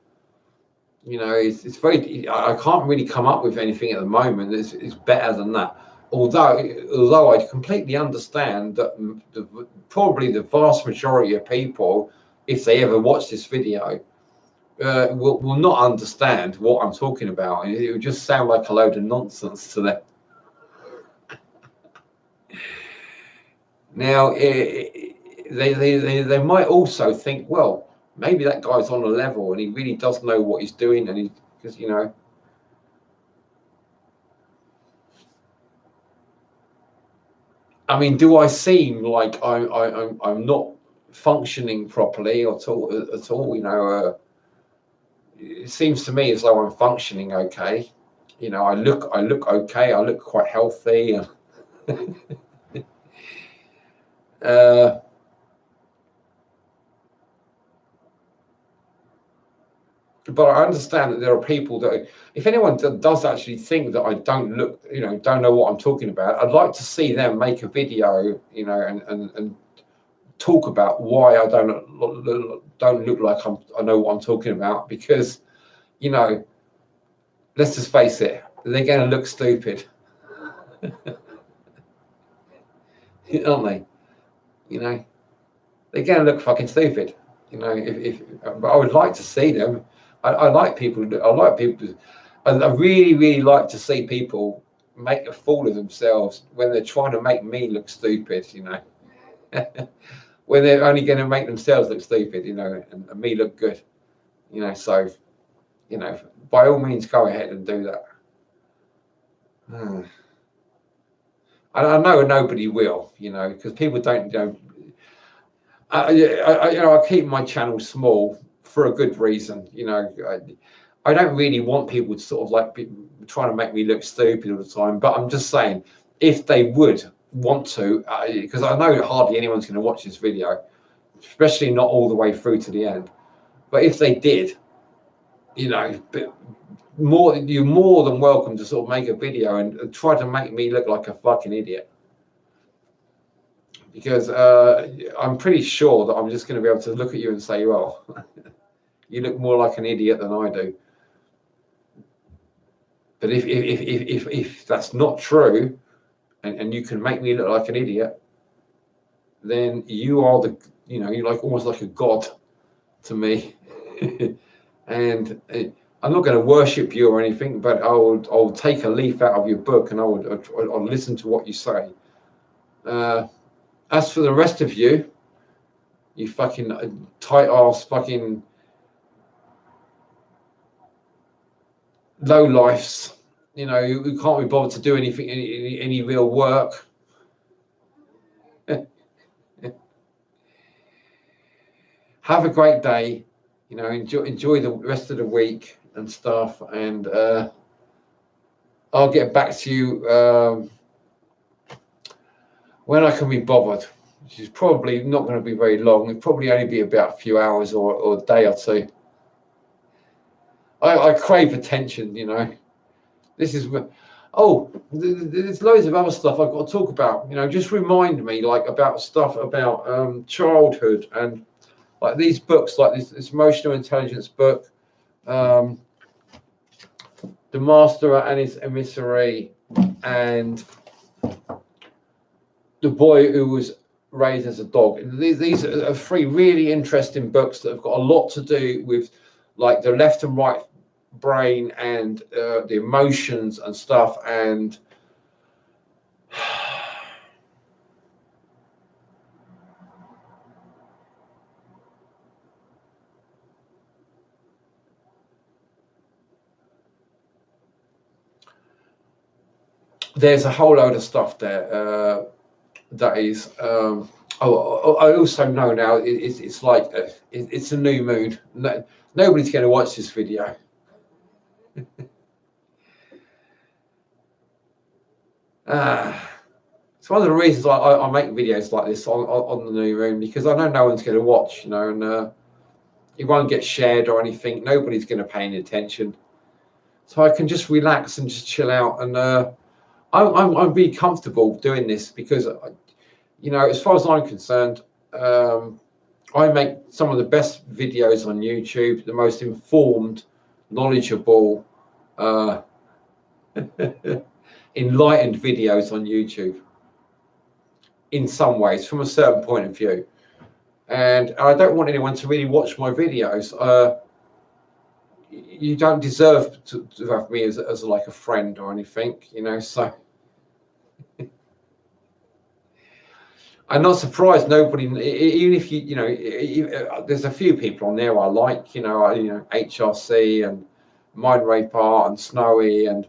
You know, it's very, I can't really come up with anything at the moment it's better than that. Although I completely understand that probably the vast majority of people, if they ever watch this video, will not understand what I'm talking about. It would just sound like a load of nonsense to them. Now, they might also think, well, maybe that guy's on a level and he really does know what he's doing, and because, you know, I mean, do I seem like I'm not functioning properly at all? You know, it seems to me as though I'm functioning okay. You know, I look okay. I look quite healthy. But I understand that there are people that, if anyone does actually think that I don't look, you know, don't know what I'm talking about, I'd like to see them make a video, you know, and talk about why I don't look like I know what I'm talking about, because, you know, let's just face it, they're going to look stupid, aren't they? You know, they're going to look fucking stupid. You know, but I would like to see them. I like people. I really like to see people make a fool of themselves when they're trying to make me look stupid. You know, when they're only going to make themselves look stupid. You know, and me look good. You know, so, you know, by all means, go ahead and do that. I know nobody will, you know, because people don't, you know. You know, I keep my channel small for a good reason. You know, I don't really want people to sort of like be trying to make me look stupid all the time. But I'm just saying, if they would want to, because I know hardly anyone's going to watch this video, especially not all the way through to the end. But if they did, you know, you're more than welcome to sort of make a video and try to make me look like a fucking idiot. Because I'm pretty sure that I'm just going to be able to look at you and say, well, you look more like an idiot than I do. But if that's not true, and you can make me look like an idiot, then you are the, you know, you're like almost like a god to me. And I'm not going to worship you or anything, but I'll take a leaf out of your book and I'll listen to what you say. As for the rest of you, you fucking tight ass fucking low lifes, you know, who can't be bothered to do anything, any real work. Have a great day, you know, enjoy the rest of the week and stuff, and I'll get back to you when I can be bothered, which is probably not going to be very long. It'll probably only be about a few hours or a day or two. I crave attention, you know. This is, oh, there's loads of other stuff I've got to talk about. You know, just remind me, like, about stuff about childhood, and like these books, like this emotional intelligence book, The Master and His Emissary, and The Boy Who Was Raised as a Dog. These are three really interesting books that have got a lot to do with, like, the left and right brain and the emotions and stuff. And there's a whole load of stuff there that is. I also know now it's like it's a new mood. No, nobody's going to watch this video. It's one of the reasons I make videos like this on the new room, because I know no one's going to watch, and it won't get shared or anything. Nobody's going to pay any attention, so I can just relax and just chill out, and I'm really comfortable doing this because, as far as I'm concerned, I make some of the best videos on YouTube, the most informed, knowledgeable, enlightened videos on YouTube in some ways, from a certain point of view. And I don't want anyone to really watch my videos. You don't deserve to have me as like a friend or anything, so I'm not surprised nobody, even if there's a few people on there I like, HRC and Mind Art and Snowy and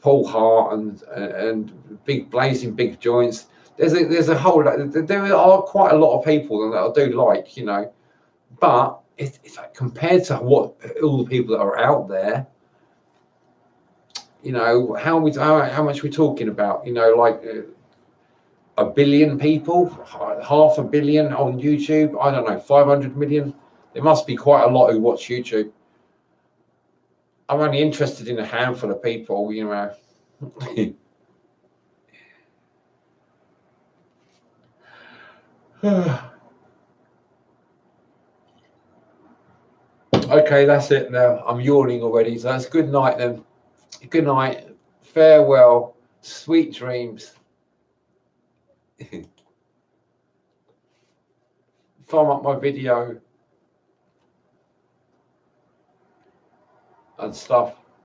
Paul Hart and Big Blazing Big Joints. There's a whole lot, there are quite a lot of people that I do like, but it's like, compared to what all the people that are out there, how much we're talking about, like 1 billion people, 500 million on YouTube. I don't know, 500 million. There must be quite a lot who watch YouTube. I'm only interested in a handful of people, Okay, that's it now. I'm yawning already, so that's good night then. Good night. Farewell. Sweet dreams. Thumb up my video and stuff.